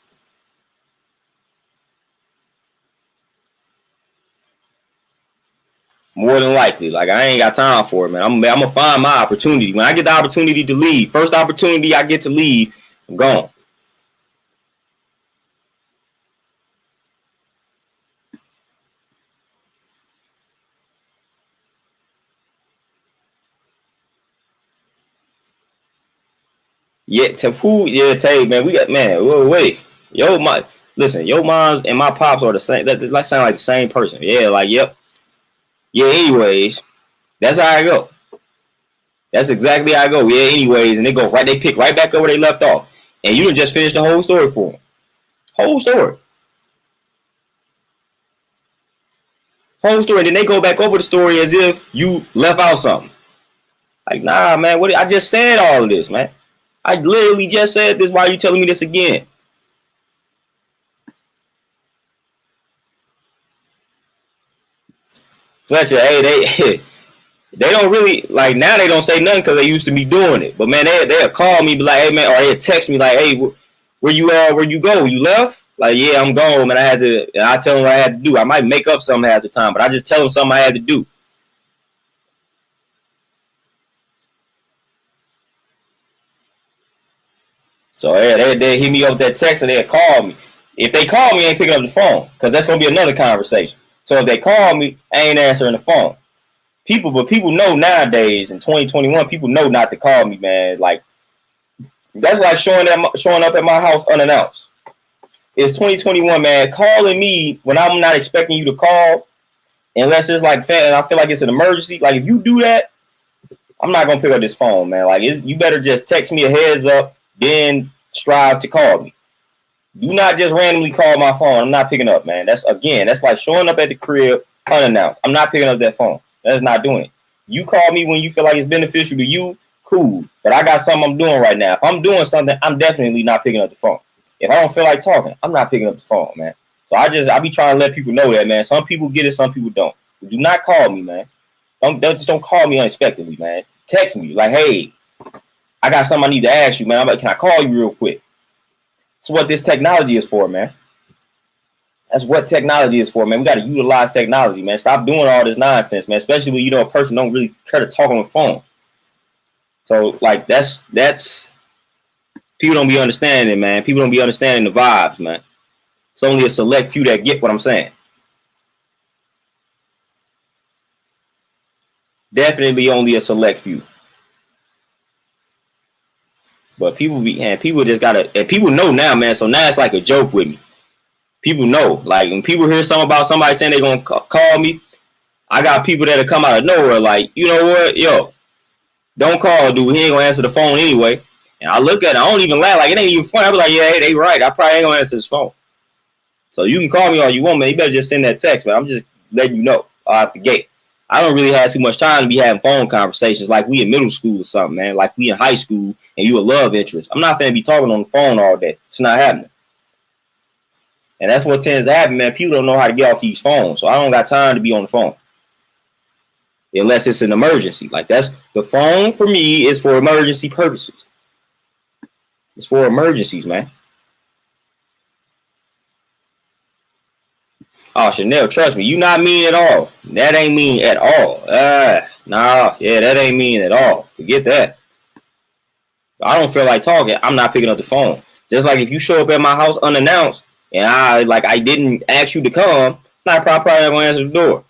More than likely, like, I ain't got time for it, man. I'm gonna find my opportunity. When I get the opportunity to leave, first opportunity I get to leave, I'm gone. Yeah, to who? Yeah, Tay, man. We got, man. Wait, listen. Your moms and my pops are the same. That sound like the same person. Yeah, like, yep. Yeah. Anyways, that's how I go. That's exactly how I go. Yeah. Anyways, and they pick right back up where they left off, and you just finished the whole story for them. Whole story. Whole story, and then they go back over the story as if you left out something. Like, nah, man, I just said all of this, man. I literally just said this. Why are you telling me this again? Fletcher, hey, they don't really, like, now they don't say nothing because they used to be doing it. But man, they'll call me, be like, hey man, or they'll text me like, hey, where you go? You left? Like, yeah, I'm gone, man. I tell them what I had to do. I might make up something half the time, but I just tell them something I had to do. So yeah, they hit me up with that text and they'll call me. If they call me, I ain't picking up the phone because that's gonna be another conversation. So if they call me, I ain't answering the phone. But people know nowadays in 2021, people know not to call me, man. Like, that's like showing up at my house unannounced. It's 2021, man. Calling me when I'm not expecting you to call, unless it's like, I feel like it's an emergency. Like, if you do that, I'm not gonna pick up this phone, man. Like, you better just text me a heads up, then strive to call me. Do not just randomly call my phone. I'm not picking up, man. That's like showing up at the crib unannounced. I'm not picking up that phone. That's not doing it. You call me when you feel like it's beneficial to you, cool. But I got something I'm doing right now. If I'm doing something, I'm definitely not picking up the phone. If I don't feel like talking, I'm not picking up the phone, man. So I be trying to let people know that, man. Some people get it, some people don't. But do not call me, man. Don't call me unexpectedly, man. Text me like, hey, I got something I need to ask you, man. Can I call you real quick? That's what this technology is for, man. That's what technology is for, man. We got to utilize technology, man. Stop doing all this nonsense, man. Especially when a person don't really care to talk on the phone. So, like, that's people don't be understanding it, man. People don't be understanding the vibes, man. It's only a select few that get what I'm saying. Definitely only a select few. But people just gotta, and people know now, man. So now it's like a joke with me. People know, like, when people hear something about somebody saying they're gonna call me, I got people that'll come out of nowhere, like, you know what, yo, don't call, dude. He ain't gonna answer the phone anyway. And I look at it, I don't even laugh, like, it ain't even funny. I be like, yeah, hey, they right. I probably ain't gonna answer his phone. So you can call me all you want, man. You better just send that text, man. I'm just letting you know out the gate. I don't really have too much time to be having phone conversations like we in middle school or something, man. Like we in high school and you a love interest. I'm not gonna be talking on the phone all day. It's not happening. And that's what tends to happen, man. People don't know how to get off these phones. So I don't got time to be on the phone. Unless it's an emergency. Like, that's the phone for me is for emergency purposes. It's for emergencies, man. Oh, Chanel, trust me, you not mean at all. That ain't mean at all. Nah, yeah, that ain't mean at all. Forget that. I don't feel like talking. I'm not picking up the phone. Just like if you show up at my house unannounced and I didn't ask you to come, I'm probably not gonna answer the door.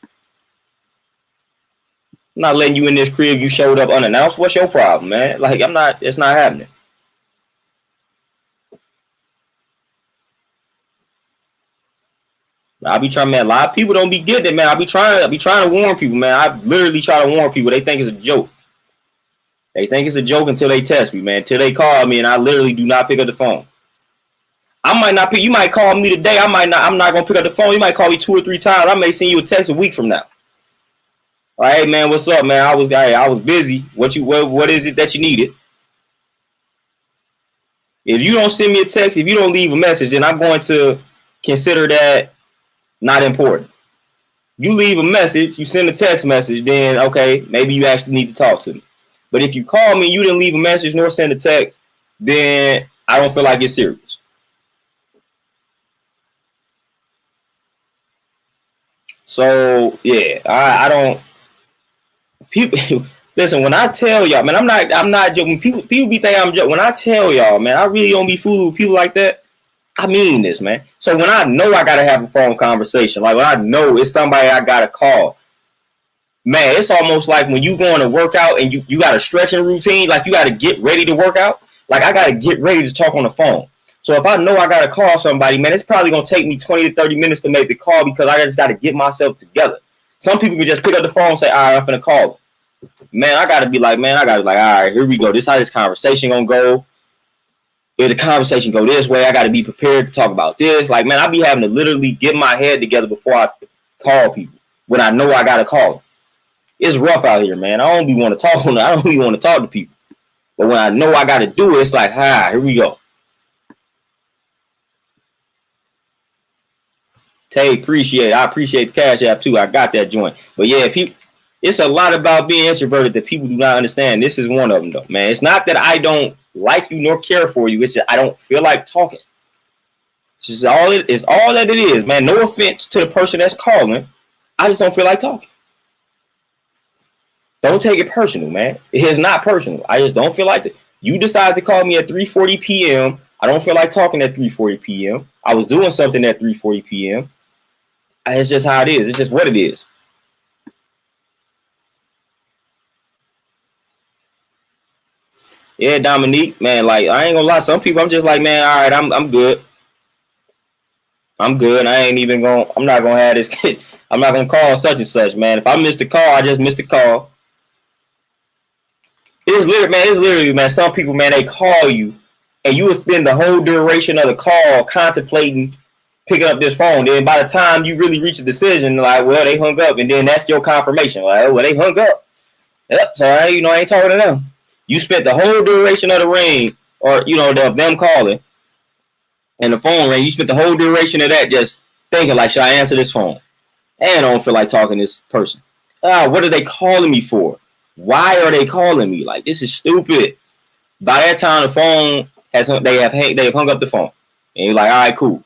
I'm not letting you in this crib. You showed up unannounced. What's your problem, man? Like, it's not happening. I be trying, man. A lot of people don't be getting it, man. I be trying to warn people, man. I literally try to warn people. They think it's a joke. They think it's a joke until they test me, man. Until they call me, and I literally do not pick up the phone. I might not pick. You might call me today. I'm not gonna pick up the phone. You might call me 2 or 3 times. I may send you a text a week from now. All right, hey, man, what's up, man? I was busy. What is it that you needed? If you don't send me a text, if you don't leave a message, then I'm going to consider that not important. You leave a message, you send a text message, then okay, maybe you actually need to talk to me. But if you call me, you didn't leave a message nor send a text, then I don't feel like it's serious. So yeah, I don't. People, listen. When I tell y'all, man, I'm not joking. People be thinking I'm joking. When I tell y'all, man, I really don't be fooling with people like that. I mean this, man. So when I know I gotta have a phone conversation, like when I know it's somebody I gotta call, man, it's almost like when you going to work out and you got a stretching routine, like you got to get ready to work out. Like I got to get ready to talk on the phone. So if I know I got to call somebody, man, it's probably going to take me 20 to 30 minutes to make the call because I just got to get myself together. Some people can just pick up the phone and say, all right, I'm going to call them. Man, I got to be like, all right, here we go. This is how this conversation going to go. If the conversation go this way, I got to be prepared to talk about this. Like, man, I be having to literally get my head together before I call people. when I know I gotta call them. It's rough out here, man. I don't even want to talk to people. But when I know I gotta do it, it's like, here we go. Tay, appreciate it. I appreciate the Cash App too. I got that joint. But yeah, people, it's a lot about being introverted that people do not understand. This is one of them, though, man. It's not that I don't like you nor care for you. It's that I don't feel like talking. It's just all that it is, man. No offense to the person that's calling. I just don't feel like talking. Don't take it personal, man. It is not personal. I just don't feel like it. You decided to call me at 3:40 p.m. I don't feel like talking at 3:40 p.m. I was doing something at 3:40 p.m. It's just how it is. It's just what it is. Yeah, Dominique, man, like, I ain't gonna lie. Some people, I'm just like, man, all right, I'm good. I'm good. I'm not gonna have this case. I'm not gonna call such and such, man. If I missed the call, I just missed the call. It's literally, man, some people, man, they call you and you will spend the whole duration of the call contemplating picking up this phone. Then by the time you really reach a decision, like, well, they hung up, and then that's your confirmation. Like, oh, well, they hung up. Yep, so I ain't talking to them. You spent the whole duration of the ring, or of them calling, and the phone ring. You spent the whole duration of that just thinking, like, should I answer this phone? And I don't feel like talking to this person. What are they calling me for? Why are they calling me? Like, this is stupid. By that time, the phone they've hung up the phone, and you're like, all right, cool.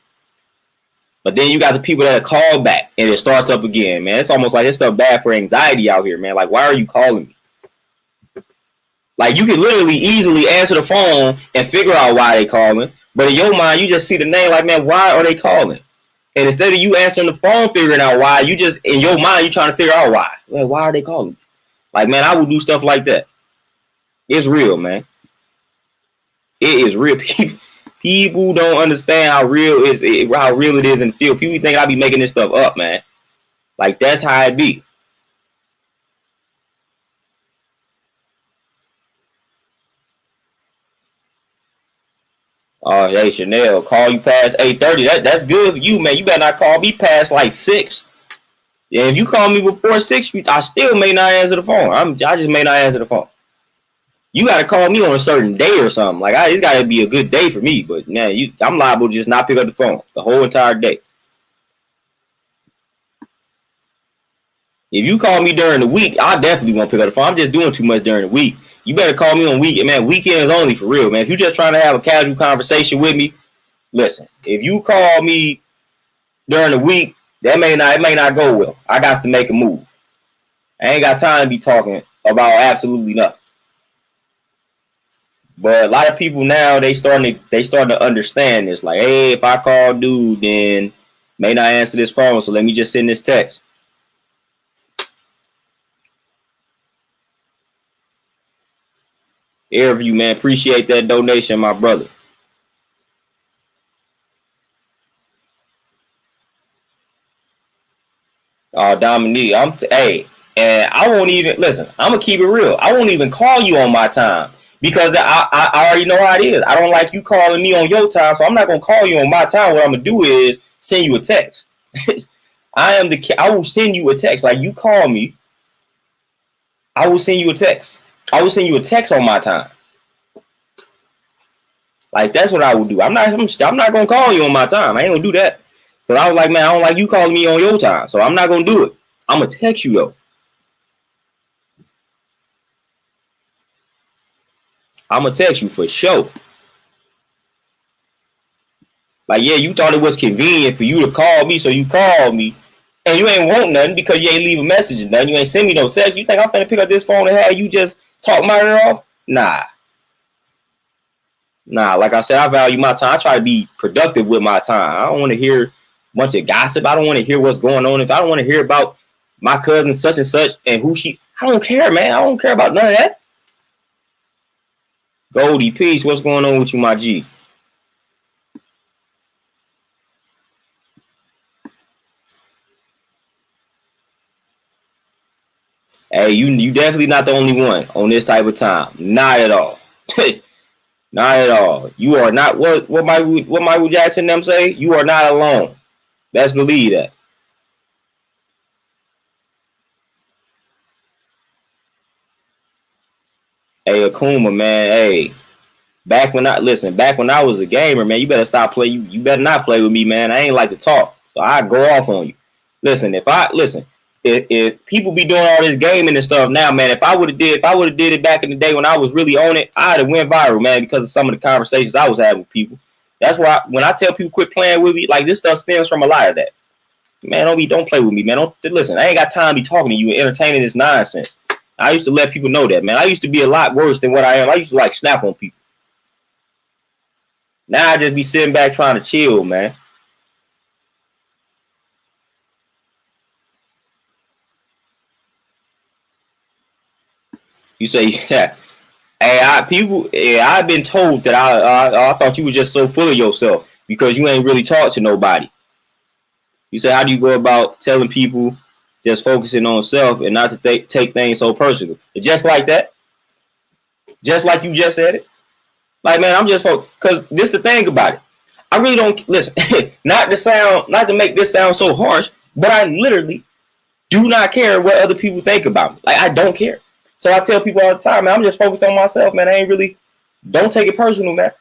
But then you got the people that call back, and it starts up again, man. It's almost like it's stuff bad for anxiety out here, man. Like, why are you calling me? Like, you can literally easily answer the phone and figure out why they calling, but in your mind, you just see the name, like, man, why are they calling? And instead of you answering the phone, figuring out why, you just in your mind, you trying to figure out why. Like, why are they calling me? Like, man, I would do stuff like that. It's real, man. It is real. People don't understand how real it is in the field. People think I be making this stuff up, man. Like, that's how it be. Oh, hey, Chanel, call you past 8:30. That's good for you, man. You better not call me past like 6. Yeah, if you call me before 6, I still may not answer the phone. I just may not answer the phone. You got to call me on a certain day or something. Like, it's got to be a good day for me. But, man, I'm liable to just not pick up the phone the whole entire day. If you call me during the week, I definitely won't pick up the phone. I'm just doing too much during the week. You better call me on weekend, man. Weekends only, for real, man. If you're just trying to have a casual conversation with me, listen. If you call me during the week, it may not go well. I got to make a move. I ain't got time to be talking about absolutely nothing. But a lot of people now, they starting to understand this. Like, hey, if I call dude, then may not answer this phone, so let me just send this text. Airview, man, appreciate that donation, my brother. Dominique, and I won't even listen. I'm gonna keep it real. I won't even call you on my time because I already know how it is. I don't like you calling me on your time, so I'm not gonna call you on my time. What I'm gonna do is send you a text. I will send you a text. Like, you call me, I will send you a text. I will send you a text on my time. Like, that's what I will do. I'm not gonna call you on my time. I ain't gonna do that. But I was like, man, I don't like you calling me on your time, so I'm not gonna do it. I'm gonna text you though. I'm gonna text you for sure. Like, yeah, you thought it was convenient for you to call me, so you called me, and you ain't want nothing because you ain't leave a message and nothing. You ain't send me no text. You think I'm finna pick up this phone and have you just talk my ear off? Nah. Like I said, I value my time. I try to be productive with my time. I don't want to hear a bunch of gossip. I don't want to hear what's going on. If I don't want to hear about my cousin such and such and who I don't care, man. I don't care about none of that. Goldie, peace. What's going on with you, my G? Hey, you definitely not the only one on this type of time. Not at all. Not at all. You are not what Michael Jackson them say. You are not alone. Best believe that. Hey, Akuma, man. Hey, back when I was a gamer, man, you better stop playing. You better not play with me, man. I ain't like to talk, so I go off on you. Listen, if people be doing all this gaming and stuff now, man, if I would have did it back in the day when I was really on it, I'd have went viral, man, because of some of the conversations I was having with people. That's why when I tell people quit playing with me, like this stuff stems from a lot of that. Man, don't play with me, man. Don't listen. I ain't got time to be talking to you and entertaining this nonsense. I used to let people know that, man. I used to be a lot worse than what I am. I used to like snap on people. Now I just be sitting back trying to chill, man. You say, yeah. Hey, I've been told that I thought you were just so full of yourself because you ain't really talk to nobody. You say, how do you go about telling people just focusing on self and not to take things so personal? Just like that. Just like you just said it. Like, man, I'm just focused. Because this is the thing about it. I really don't, listen, not to make this sound so harsh, but I literally do not care what other people think about me. Like, I don't care. So I tell people all the time, man, I'm just focused on myself, man. Don't take it personal, man.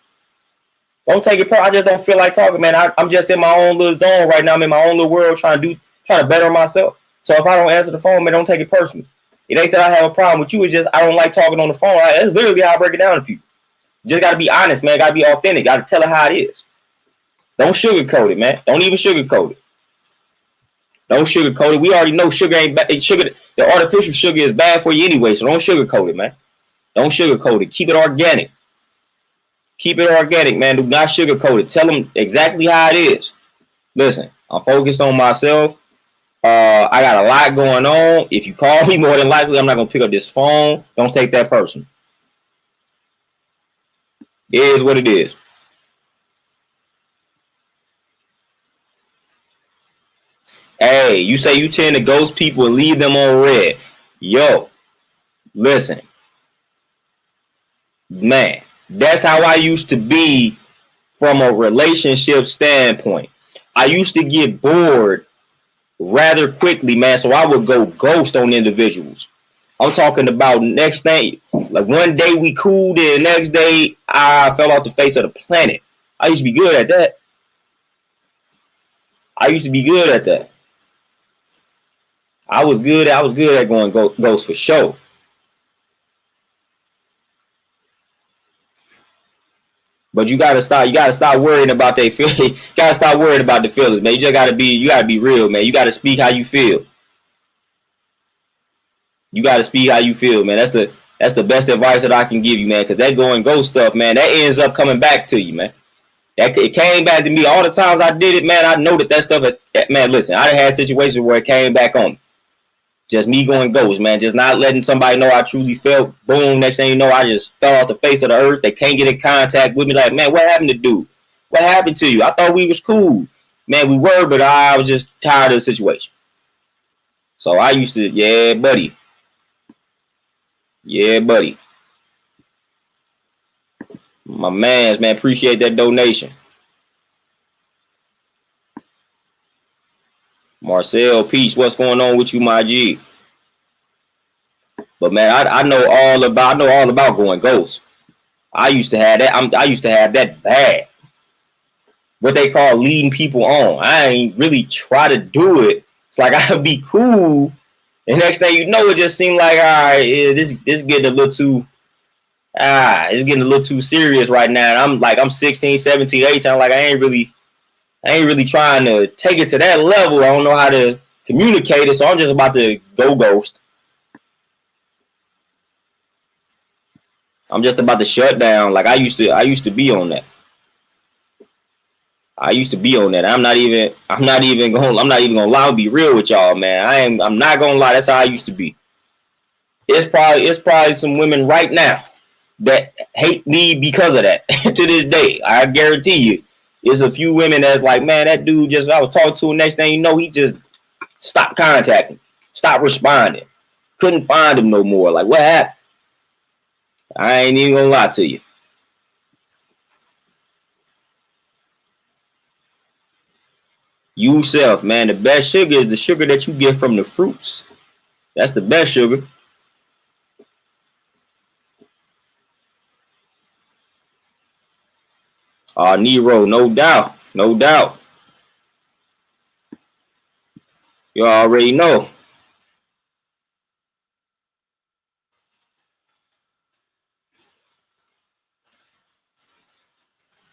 Don't take it personal. I just don't feel like talking, man. I'm just in my own little zone right now. I'm in my own little world trying to better myself. So if I don't answer the phone, man, don't take it personal. It ain't that I have a problem with you. It's just I don't like talking on the phone. That's literally how I break it down to people. Just got to be honest, man. Got to be authentic. Got to tell it how it is. Don't sugarcoat it, man. Don't even sugarcoat it. Don't sugarcoat it. We already know sugar ain't bad. The artificial sugar is bad for you anyway, so don't sugarcoat it, man. Don't sugarcoat it. Keep it organic. Keep it organic, man. Do not sugarcoat it. Tell them exactly how it is. Listen, I'm focused on myself. I got a lot going on. If you call me, more than likely, I'm not going to pick up this phone. Don't take that personal. It is what it is. Hey, you say you tend to ghost people and leave them on red. Yo, listen. Man, that's how I used to be from a relationship standpoint. I used to get bored rather quickly, man. So I would go ghost on individuals. I'm talking about next thing. Like one day we cooled, and the next day I fell off the face of the planet. I used to be good at that. I used to be good at that. I was good at going ghost for sure. But you gotta stop worrying about their feelings. You gotta stop worrying about the feelings, man. You gotta be real, man. You gotta speak how you feel. You gotta speak how you feel, man. That's the best advice that I can give you, man. Cause that going ghost stuff, man, that ends up coming back to you, man. It came back to me all the times I did it, man. I know that stuff is, man. Listen, I done had situations where it came back on me. Just me going ghost, man. Just not letting somebody know I truly felt. Boom. Next thing you know, I just fell off the face of the earth. They can't get in contact with me. Like, man, what happened to dude? What happened to you? I thought we was cool. Man, we were, but I was just tired of the situation. So I used to, yeah, buddy. Yeah, buddy. My man, appreciate that donation. Marcel, peace. What's going on with you, my G? But man, I know all about going ghost. I used to have that. I used to have that bad. What they call leading people on. I ain't really try to do it. It's like I'll be cool. The next thing you know, it just seemed like, all right, yeah, this getting a little too, it's getting a little too serious right now. And I'm 16, 17, 18. I'm like, I ain't really trying to take it to that level. I don't know how to communicate it, so I'm just about to go ghost. I'm just about to shut down. Like I used to be on that. I used to be on that. I'm not even gonna lie and be real with y'all, man. I'm not gonna lie. That's how I used to be. It's probably some women right now that hate me because of that. To this day, I guarantee you, there's a few women that's like, man, that dude just I was talking to him. Next thing you know, he just stopped contacting, stopped responding, couldn't find him no more. Like, what happened? I ain't even gonna lie to you. You self, man. The best sugar is the sugar that you get from the fruits. That's the best sugar. Nero, no doubt. No doubt. You already know.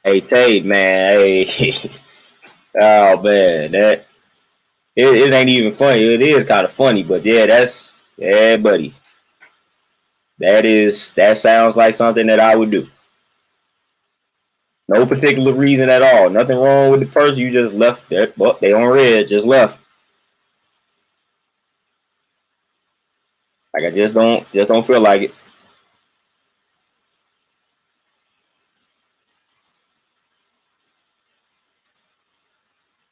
Hey, Tate, man. Hey. Oh, man. It ain't even funny. It is kind of funny, but yeah, buddy. That sounds like something that I would do. No particular reason at all. Nothing wrong with the person. You just left there. Well, they on red, just left. Like I just don't feel like it.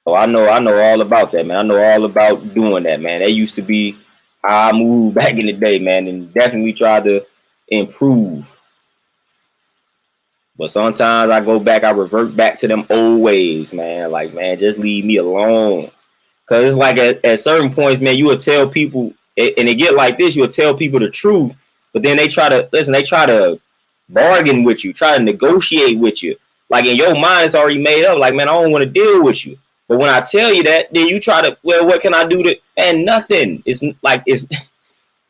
So I know all about that, man. I know all about doing that, man. That used to be how I moved back in the day, man, and definitely tried to improve. But sometimes I go back, I revert back to them old ways, man. Like, man, just leave me alone. Cause it's like at certain points, man, you would tell people, and they get like this, you would tell people the truth, but then they try to listen, they try to bargain with you, try to negotiate with you. Like in your mind, it's already made up. Like, man, I don't want to deal with you. But when I tell you that, then you try to, well, what can I do to, and nothing. It's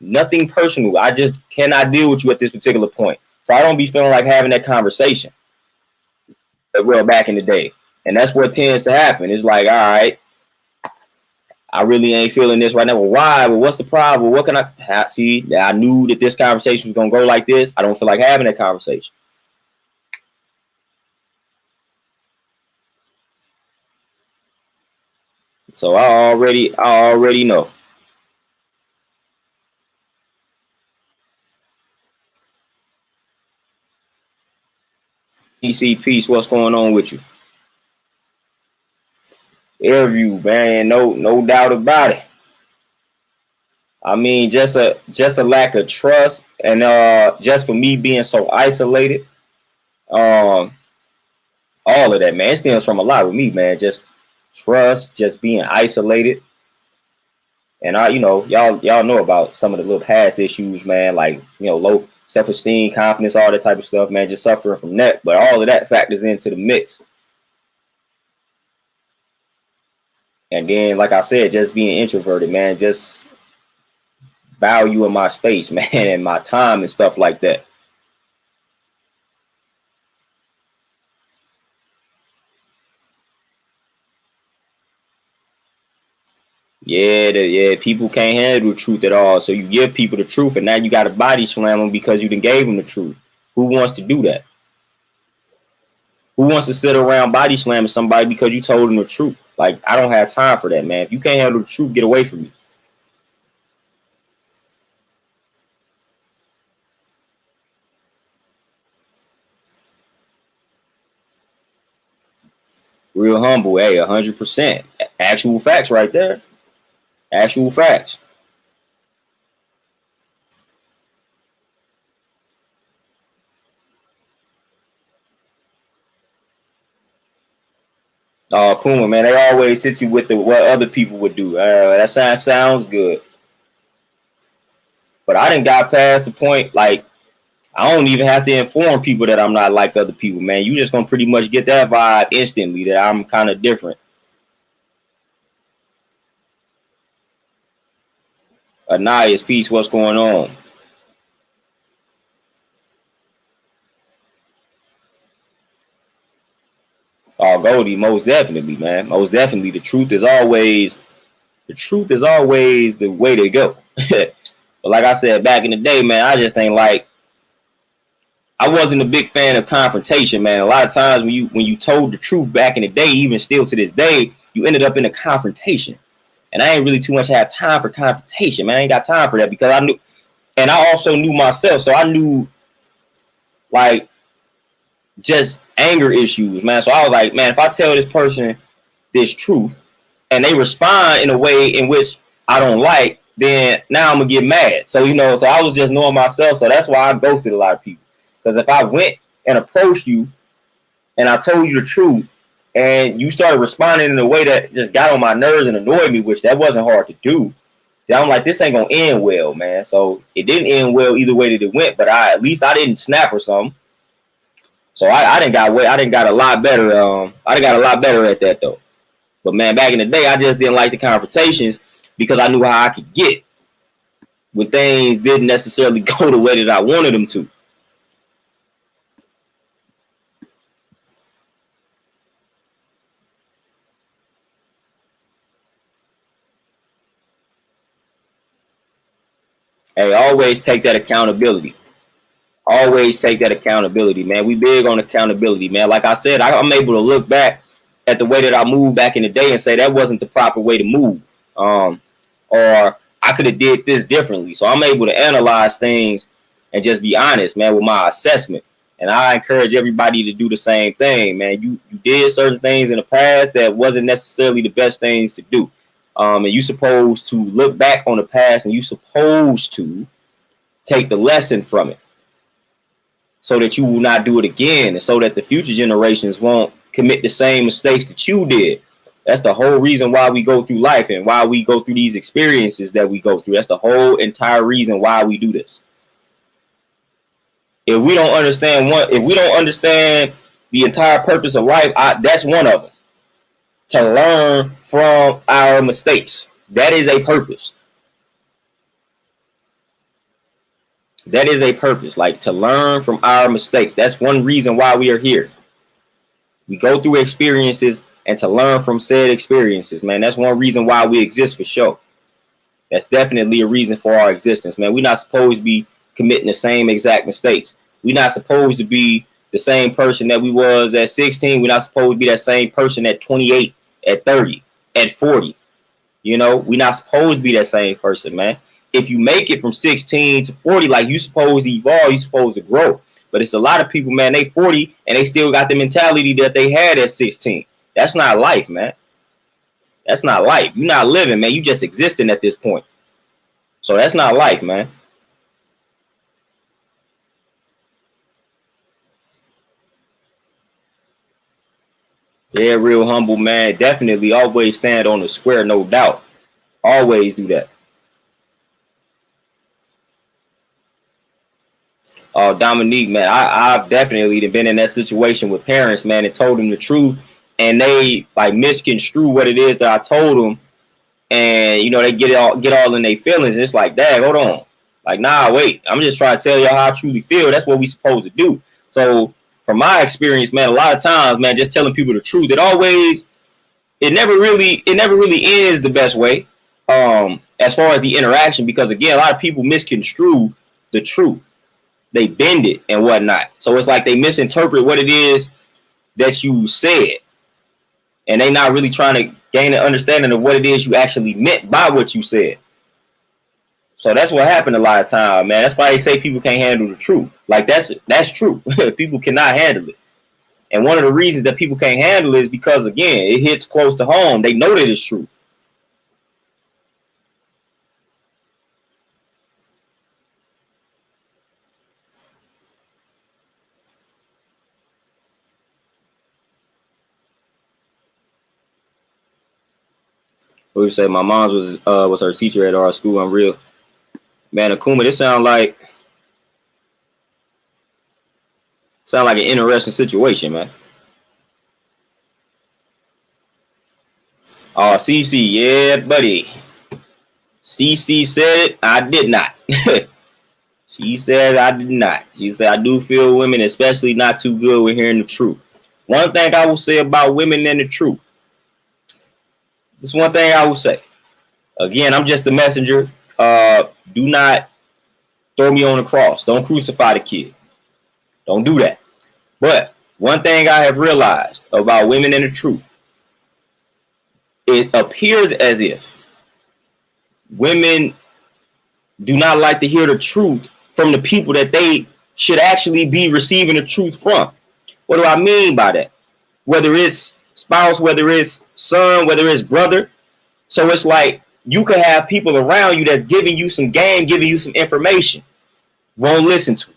nothing personal. I just cannot deal with you at this particular point. So I don't be feeling like having that conversation. Well, back in the day. And that's what tends to happen. It's like, all right, I really ain't feeling this right now. Well, why? Well, what's the problem? What can I see? I knew that this conversation was gonna go like this. I don't feel like having that conversation. So I already know. PC Peace, what's going on with you? Airview, man, no doubt about it. I mean, just a lack of trust, and just for me being so isolated. Um, all of that, man, it stems from a lot with me, man. Just trust, just being isolated. And y'all know about some of the little past issues, man, like, low self-esteem, confidence, all that type of stuff, man, just suffering from that. But all of that factors into the mix. And then, like I said, just being introverted, man, just valuing my space, man, and my time and stuff like that. Yeah, people can't handle the truth at all. So you give people the truth, and now you got to body slam them because you done gave them the truth. Who wants to do that? Who wants to sit around body slamming somebody because you told them the truth? Like, I don't have time for that, man. If you can't handle the truth, get away from me. Real humble, hey, 100%. Actual facts right there. Actual facts. Oh, Kuma, man, they always hit you with what other people would do. That sounds good. But I didn't got past the point, like, I don't even have to inform people that I'm not like other people, man. You just gonna pretty much get that vibe instantly that I'm kind of different. Anias, peace, what's going on? Oh, Goldie, most definitely, man. Most definitely. The truth is always the way to go. But like I said back in the day, man, I just ain't like I wasn't a big fan of confrontation, man. A lot of times when you told the truth back in the day, even still to this day, you ended up in a confrontation. And I ain't really too much have time for confrontation, man. I ain't got time for that because I knew, and I also knew myself, so I knew like just anger issues, man. So I was like, man, if I tell this person this truth and they respond in a way in which I don't like, then now I'm gonna get mad. So so I was just knowing myself. So that's why I ghosted a lot of people. Because if I went and approached you and I told you the truth and you started responding in a way that just got on my nerves and annoyed me, which that wasn't hard to do, then I'm like, this ain't gonna end well, man. So it didn't end well either way that it went, but at least I didn't snap or something. So I didn't got a lot better. I didn't got a lot better at that though. But man, back in the day, I just didn't like the confrontations because I knew how I could get when things didn't necessarily go the way that I wanted them to. Hey, always take that accountability. Always take that accountability, man. We big on accountability, man. Like I said, I'm able to look back at the way that I moved back in the day and say that wasn't the proper way to move. Or I could have did this differently. So I'm able to analyze things and just be honest, man, with my assessment. And I encourage everybody to do the same thing, man. You did certain things in the past that wasn't necessarily the best things to do. And you're supposed to look back on the past and you're supposed to take the lesson from it so that you will not do it again and so that the future generations won't commit the same mistakes that you did. That's the whole reason why we go through life and why we go through these experiences that we go through. That's the whole entire reason why we do this. If we don't understand the entire purpose of life, that's one of them. To learn from our mistakes. That is a purpose. That is a purpose, like to learn from our mistakes. That's one reason why we are here. We go through experiences and to learn from said experiences, man. That's one reason why we exist for sure. That's definitely a reason for our existence, man. We're not supposed to be committing the same exact mistakes. We're not supposed to be the same person that we was at 16. We're not supposed to be that same person at 28, at 30, at 40. You know, we're not supposed to be that same person, man. If you make it from 16 to 40, like you supposed to evolve, you supposed to grow. But it's a lot of people, man, they 40 and they still got the mentality that they had at 16. That's not life, man. That's not life. You're not living, man. You just existing at this point. So that's not life, man. Yeah, real humble, man. Definitely always stand on the square, no doubt. Always do that. Oh, Dominique, man, I've definitely been in that situation with parents, man, and told them the truth, and they like misconstrue what it is that I told them, and you know they get all in their feelings. And it's like, Dad, hold on, like, nah, wait, I'm just trying to tell y'all how I truly feel. That's what we supposed to do. So, from my experience, man, a lot of times, man, just telling people the truth, it never really ends the best way, as far as the interaction, because again, a lot of people misconstrue the truth. They bend it and whatnot. So it's like they misinterpret what it is that you said. And they not really trying to gain an understanding of what it is you actually meant by what you said. So that's what happened a lot of time, man. That's why they say people can't handle the truth. Like that's true. People cannot handle it. And one of the reasons that people can't handle it is because, again, it hits close to home. They know that it's true. What you say? My mom's was her teacher at our school. I'm real. Man, Akuma, this sound like an interesting situation, man. Oh, CC, yeah, buddy. CC said it. I did not. She said I did not. She said I do feel women, especially not too good with hearing the truth. One thing I will say about women and the truth. This one thing I will say. Again, I'm just a messenger. Do not throw me on the cross. Don't crucify the kid. Don't do that. But one thing I have realized about women and the truth, it appears as if women do not like to hear the truth from the people that they should actually be receiving the truth from. What do I mean by that? Whether it's spouse, whether it's son, whether it's brother. So it's like you can have people around you that's giving you some game, giving you some information. Won't listen to it.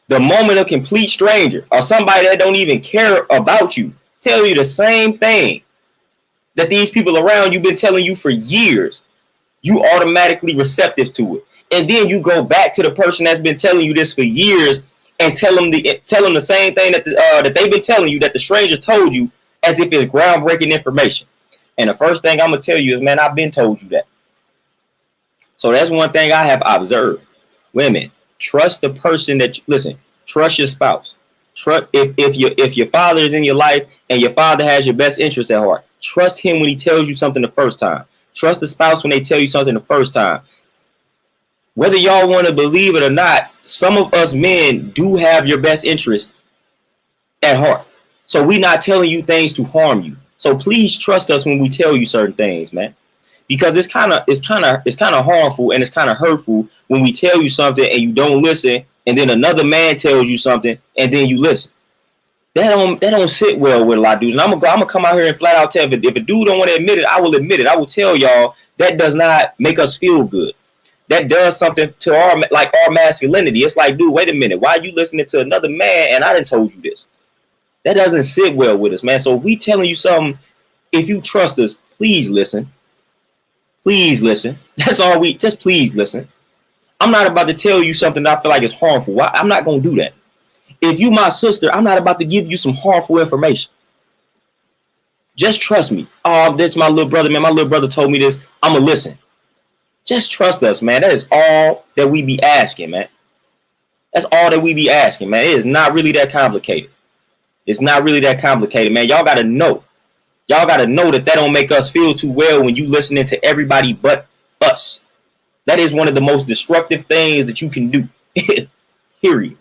The moment a complete stranger or somebody that don't even care about you tell you the same thing that these people around you been telling you for years, you automatically receptive to it. And then you go back to the person that's been telling you this for years and tell them the same thing that they've been telling you, that the stranger told you, as if it's groundbreaking information. And the first thing I'm gonna tell you is, man, I've been told you that. So that's one thing I have observed. Women, trust the person that listen. Trust your spouse. Trust if your father is in your life and your father has your best interest at heart. Trust him when he tells you something the first time. Trust the spouse when they tell you something the first time. Whether y'all want to believe it or not, some of us men do have your best interest at heart. So we're not telling you things to harm you. So please trust us when we tell you certain things, man. Because it's kind of harmful and it's kind of hurtful when we tell you something and you don't listen, and then another man tells you something and then you listen. That don't sit well with a lot of dudes. And I'm gonna come out here and flat out tell, if a dude don't want to admit it, I will admit it. I will tell y'all that does not make us feel good. That does something to our masculinity. It's like, dude, wait a minute. Why are you listening to another man and I done told you this? That doesn't sit well with us, man. So if we telling you something, if you trust us, please listen. Please listen. That's all just please listen. I'm not about to tell you something that I feel like is harmful. I'm not going to do that. If you my sister, I'm not about to give you some harmful information. Just trust me. Oh, that's my little brother, man. My little brother told me this. I'm going to listen. Just trust us, man. That is all that we be asking, man. That's all that we be asking, man. It is not really that complicated. It's not really that complicated, man. Y'all got to know. Y'all got to know that don't make us feel too well when you listening to everybody but us. That is one of the most destructive things that you can do. Period.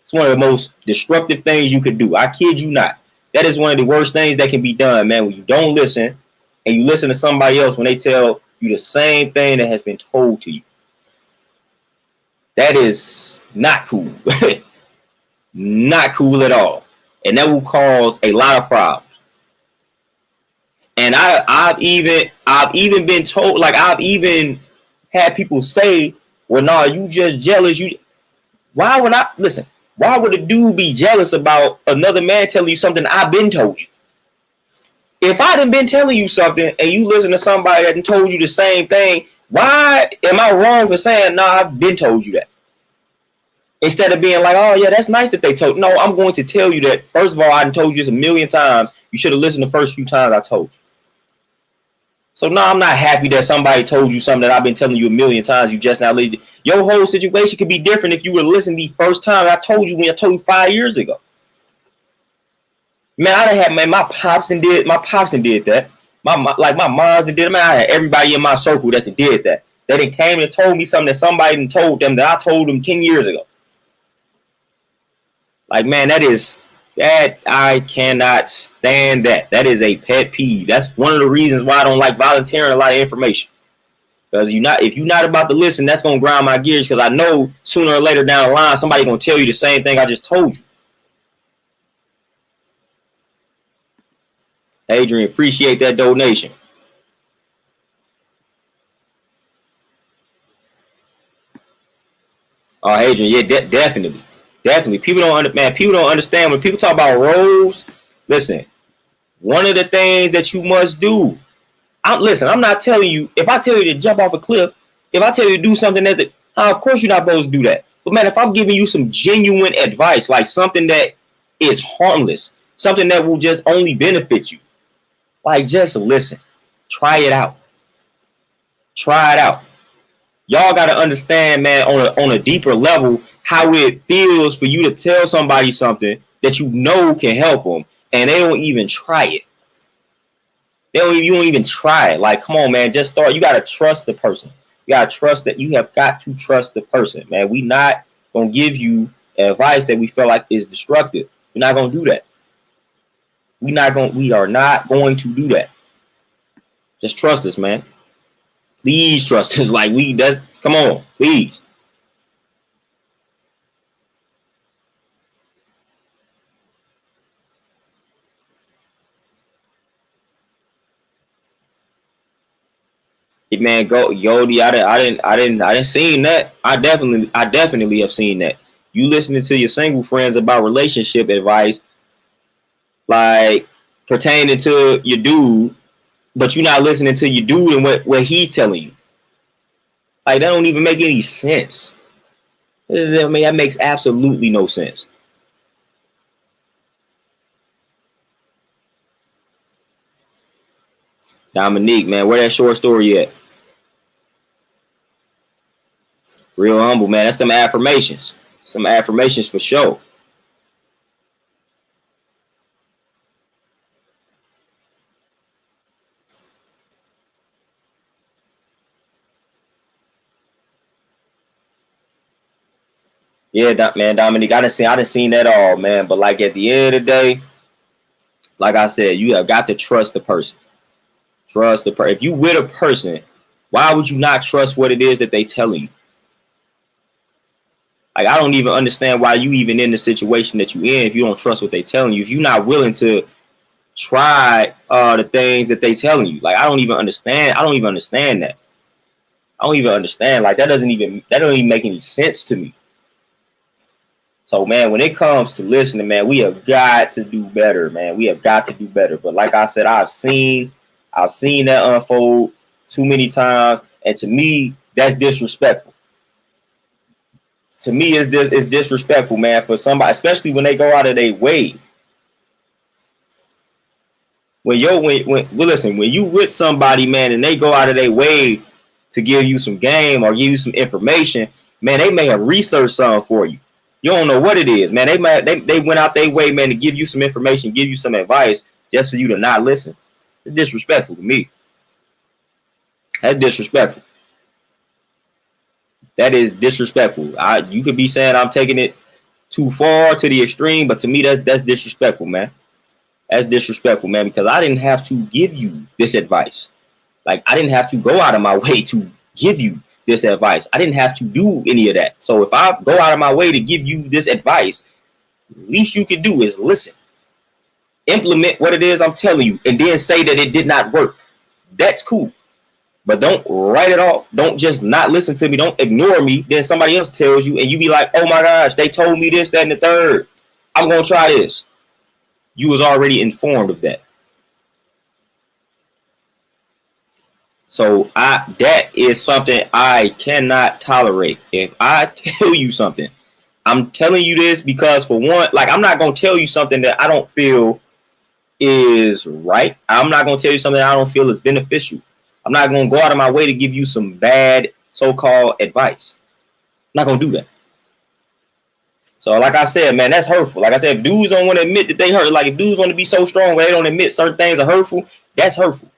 It's one of the most destructive things you could do. I kid you not. That is one of the worst things that can be done, man. When you don't listen and you listen to somebody else when they tell you the same thing that has been told to you. That is not cool. Not cool at all. And that will cause a lot of problems. And I've even been told, like, I've even had people say, well, no, you just jealous. Why would a dude be jealous about another man telling you something I've been told you? If I done been telling you something and you listen to somebody that told you the same thing, why am I wrong for saying, no, I've been told you that? Instead of being like, oh, yeah, that's nice that they told. No, I'm going to tell you that, first of all, I told you this a million times. You should have listened the first few times I told you. So, no, I'm not happy that somebody told you something that I've been telling you a million times. You just now listened. Your whole situation could be different if you were listening the first time I told you when I told you 5 years ago. Man, I done had, man, my pops did that. My moms did it. Man, I had everybody in my circle that did that. That it came and told me something that somebody told them that I told them 10 years ago. Like, man, that I cannot stand that. That is a pet peeve. That's one of the reasons why I don't like volunteering a lot of information. Because if you're not about to listen, that's going to grind my gears, because I know sooner or later down the line, somebody's going to tell you the same thing I just told you. Adrian, appreciate that donation. Oh, Adrian, yeah, definitely. Definitely. People don't understand when people talk about roles. Listen, one of the things that you must do. I'm not telling you, if I tell you to jump off a cliff, if I tell you to do something of course you're not supposed to do that. But man, if I'm giving you some genuine advice, like something that is harmless, something that will just only benefit you, like, just listen. Try it out. Try it out. Y'all got to understand, man, on a deeper level, how it feels for you to tell somebody something that you know can help them, and they don't even try it. You don't even try it. Like, come on, man, just start. You got to trust the person. You got to trust that. You have got to trust the person, man. We not going to give you advice that we feel like is destructive. We're not going to do that. We are not going to do that. Just trust us, man. Please trust us. Like, come on, please. Man, go Yodi. I didn't seen that. I definitely have seen that. You listening to your single friends about relationship advice, like pertaining to your dude, but you're not listening to your dude and what he's telling you. Like, that don't even make any sense. I mean, that makes absolutely no sense. Dominique, man, where that short story at? Real humble, man. That's some affirmations. Some affirmations for sure. Yeah, man, Dominique, I done seen that all, man. But like at the end of the day, like I said, you have got to trust the person. Trust the person. If you with a person, why would you not trust what it is that they telling you? Like, I don't even understand why you even in the situation that you in if you don't trust what they telling you. If you're not willing to try the things that they telling you. Like, I don't even understand. I don't even understand that. I don't even understand. Like, that don't even make any sense to me. So, man, when it comes to listening, man, we have got to do better, man. We have got to do better. But like I said, I've seen that unfold too many times, and to me, that's disrespectful. To me, it's disrespectful, man, for somebody, especially when they go out of their way. When you with somebody, man, and they go out of their way to give you some game or give you some information, man, they may have researched something for you. You don't know what it is, man. They went out their way, man, to give you some information, give you some advice, just for you to not listen. It's disrespectful to me. That's disrespectful. That is disrespectful. You could be saying I'm taking it too far to the extreme, but to me, that's disrespectful, man. That's disrespectful, man, because I didn't have to give you this advice. Like, I didn't have to go out of my way to give you this advice. I didn't have to do any of that. So if I go out of my way to give you this advice, the least you can do is listen. Implement what it is I'm telling you, and then say that it did not work. That's cool. But don't write it off. Don't just not listen to me. Don't ignore me. Then somebody else tells you, and you be like, oh my gosh, they told me this, that, and the third. I'm going to try this. You was already informed of that. So that is something I cannot tolerate. If I tell you something, I'm telling you this because, for one, like, I'm not going to tell you something that I don't feel is right. I'm not going to tell you something that I don't feel is beneficial. I'm not going to go out of my way to give you some bad so-called advice. I'm not going to do that. So like I said, man, that's hurtful. Like I said, if dudes don't want to admit that they hurt, like if dudes want to be so strong where they don't admit certain things are hurtful, that's hurtful.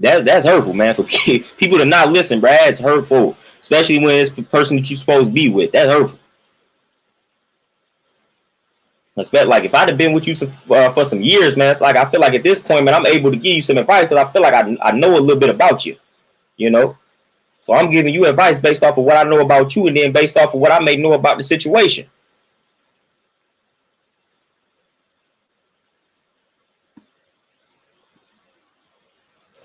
That's hurtful, man. For people to not listen, bro, it's hurtful. Especially when it's the person that you're supposed to be with. That's hurtful. Like, if I'd have been with you for some years, man, it's like I feel like at this point, man, I'm able to give you some advice because I feel like I know a little bit about you, you know? So I'm giving you advice based off of what I know about you and then based off of what I may know about the situation.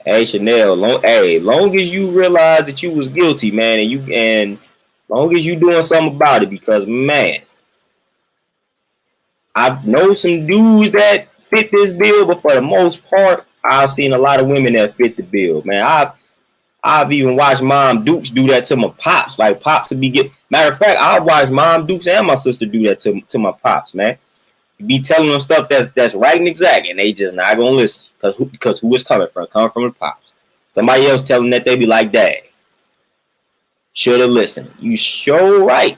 Hey, Chanel, long as you realize that you was guilty, man, and long as you doing something about it, because, man, I know some dudes that fit this bill, but for the most part, I've seen a lot of women that fit the bill, man. I've even watched Mom Dukes do that to my pops. Like, pops to be matter of fact, I watched Mom Dukes and my sister do that to my pops, man. Be telling them stuff that's right and exact, and they just not gonna listen because who is coming from? Coming from the pops. Somebody else telling that they be like, Dad, should have listened. You sure right.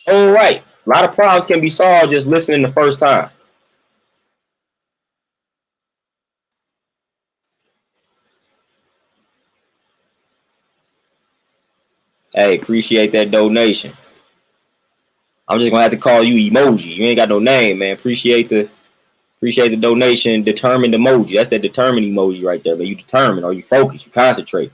All right. A lot of problems can be solved just listening the first time. Hey, appreciate that donation. I'm just gonna have to call you Emoji. You ain't got no name, man. Appreciate the donation. Determined emoji. That's that determined emoji right there. But you determine or you focus, you concentrate.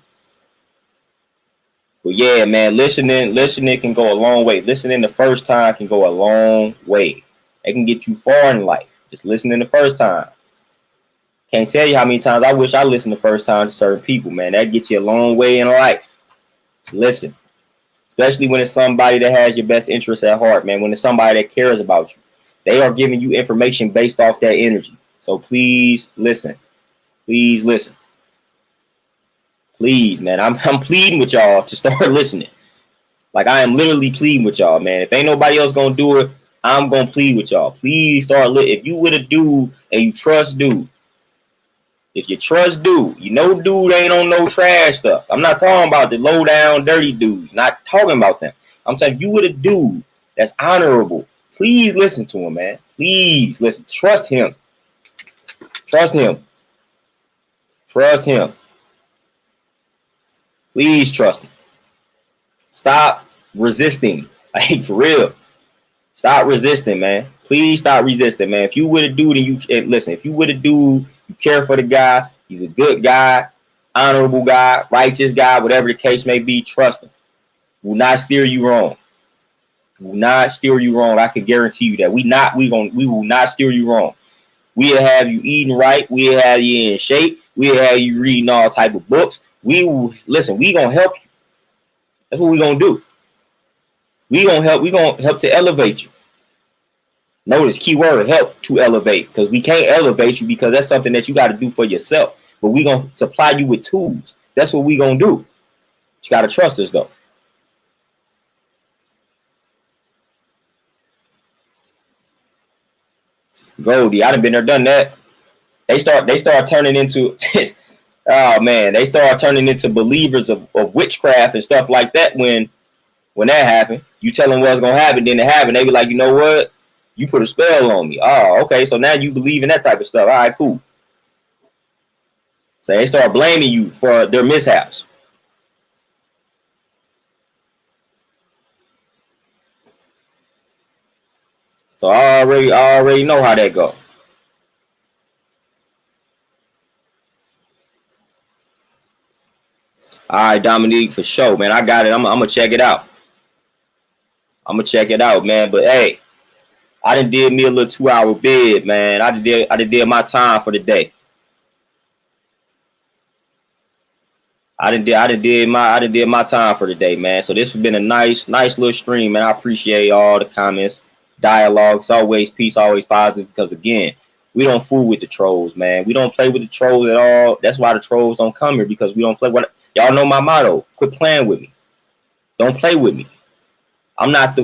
But yeah, man, listening can go a long way. Listening the first time can go a long way. It can get you far in life. Just listening the first time. Can't tell you how many times I wish I listened the first time to certain people, man. That gets you a long way in life. Just listen. Especially when it's somebody that has your best interest at heart, man. When it's somebody that cares about you. They are giving you information based off that energy. So please listen. Please listen. Please, man. I'm pleading with y'all to start listening. Like, I am literally pleading with y'all, man. If ain't nobody else gonna do it, I'm gonna plead with y'all. Please start if you with a dude and you trust dude. If you trust dude, you know dude ain't on no trash stuff. I'm not talking about the low down dirty dudes. Not talking about them. I'm saying you with a dude that's honorable. Please listen to him, man. Please listen. Trust him. Trust him. Trust him. Please trust him. Stop resisting. Like, for real. Stop resisting, man. Please stop resisting, man. If you with a dude and listen, if you with a dude, you care for the guy, he's a good guy, honorable guy, righteous guy, whatever the case may be, trust him. Will not steer you wrong. Will not steer you wrong. I can guarantee you that. We will not steer you wrong. We'll have you eating right. We'll have you in shape. We'll have you reading all type of books. We will listen, we gonna help you. That's what we're gonna do. We're gonna help to elevate you. Notice keyword help to elevate, because we can't elevate you because that's something that you got to do for yourself. But we're gonna supply you with tools. That's what we're gonna do. You gotta trust us though. Goldie, I done been there, done that. They start turning into oh man, they start turning into believers of witchcraft and stuff like that when that happened. You tell them what's gonna happen, then it happened. They be like, you know what? You put a spell on me. Oh, okay. So now you believe in that type of stuff. All right, cool. So they start blaming you for their mishaps. So I already know how that go. All right, Dominique, for sure, man. I got it. I'm gonna check it out. I'm gonna check it out, man. But hey, I done did me a little 2-hour bid, man. I did my time for the day. I done did my time for the day, man. So this has been a nice little stream, man. I appreciate all the comments, dialogue. It's always peace, always positive. Because again, we don't fool with the trolls, man. We don't play with the trolls at all. That's why the trolls don't come here, because we don't play. What y'all know my motto: quit playing with me. Don't play with me. I'm not the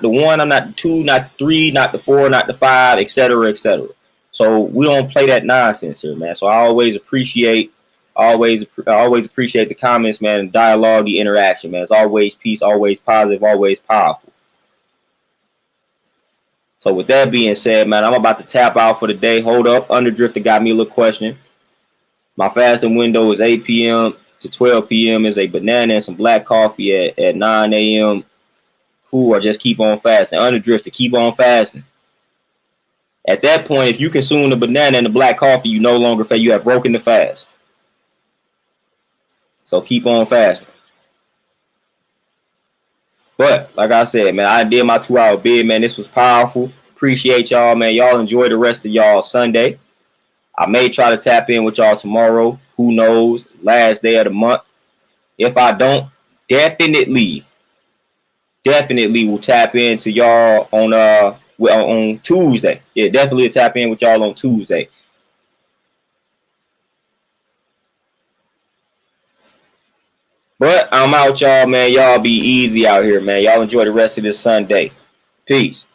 one, I'm not the two, not the three, not the four, not the five, etc., etc. So we don't play that nonsense here, man. So I always appreciate the comments, man, and dialogue, the interaction, man. It's always peace, always positive, always powerful. So with that being said, man, I'm about to tap out for the day. Hold up, Underdrifter got me a little question. My fasting window is 8 p.m. to 12 p.m. is a banana and some black coffee at 9 a.m. Cool, or just keep on fasting. Underdrifter, keep on fasting. At that point, if you consume the banana and the black coffee, you no longer fast. You have broken the fast. So keep on fasting. But like I said, man, I did my 2-hour bid, man. This was powerful. Appreciate y'all, man. Y'all enjoy the rest of y'all Sunday. I may try to tap in with y'all tomorrow. Who knows? Last day of the month. If I don't, definitely will tap into y'all on Tuesday. Yeah, definitely tap in with y'all on Tuesday. But I'm out, y'all, man. Y'all be easy out here, man. Y'all enjoy the rest of this Sunday. Peace.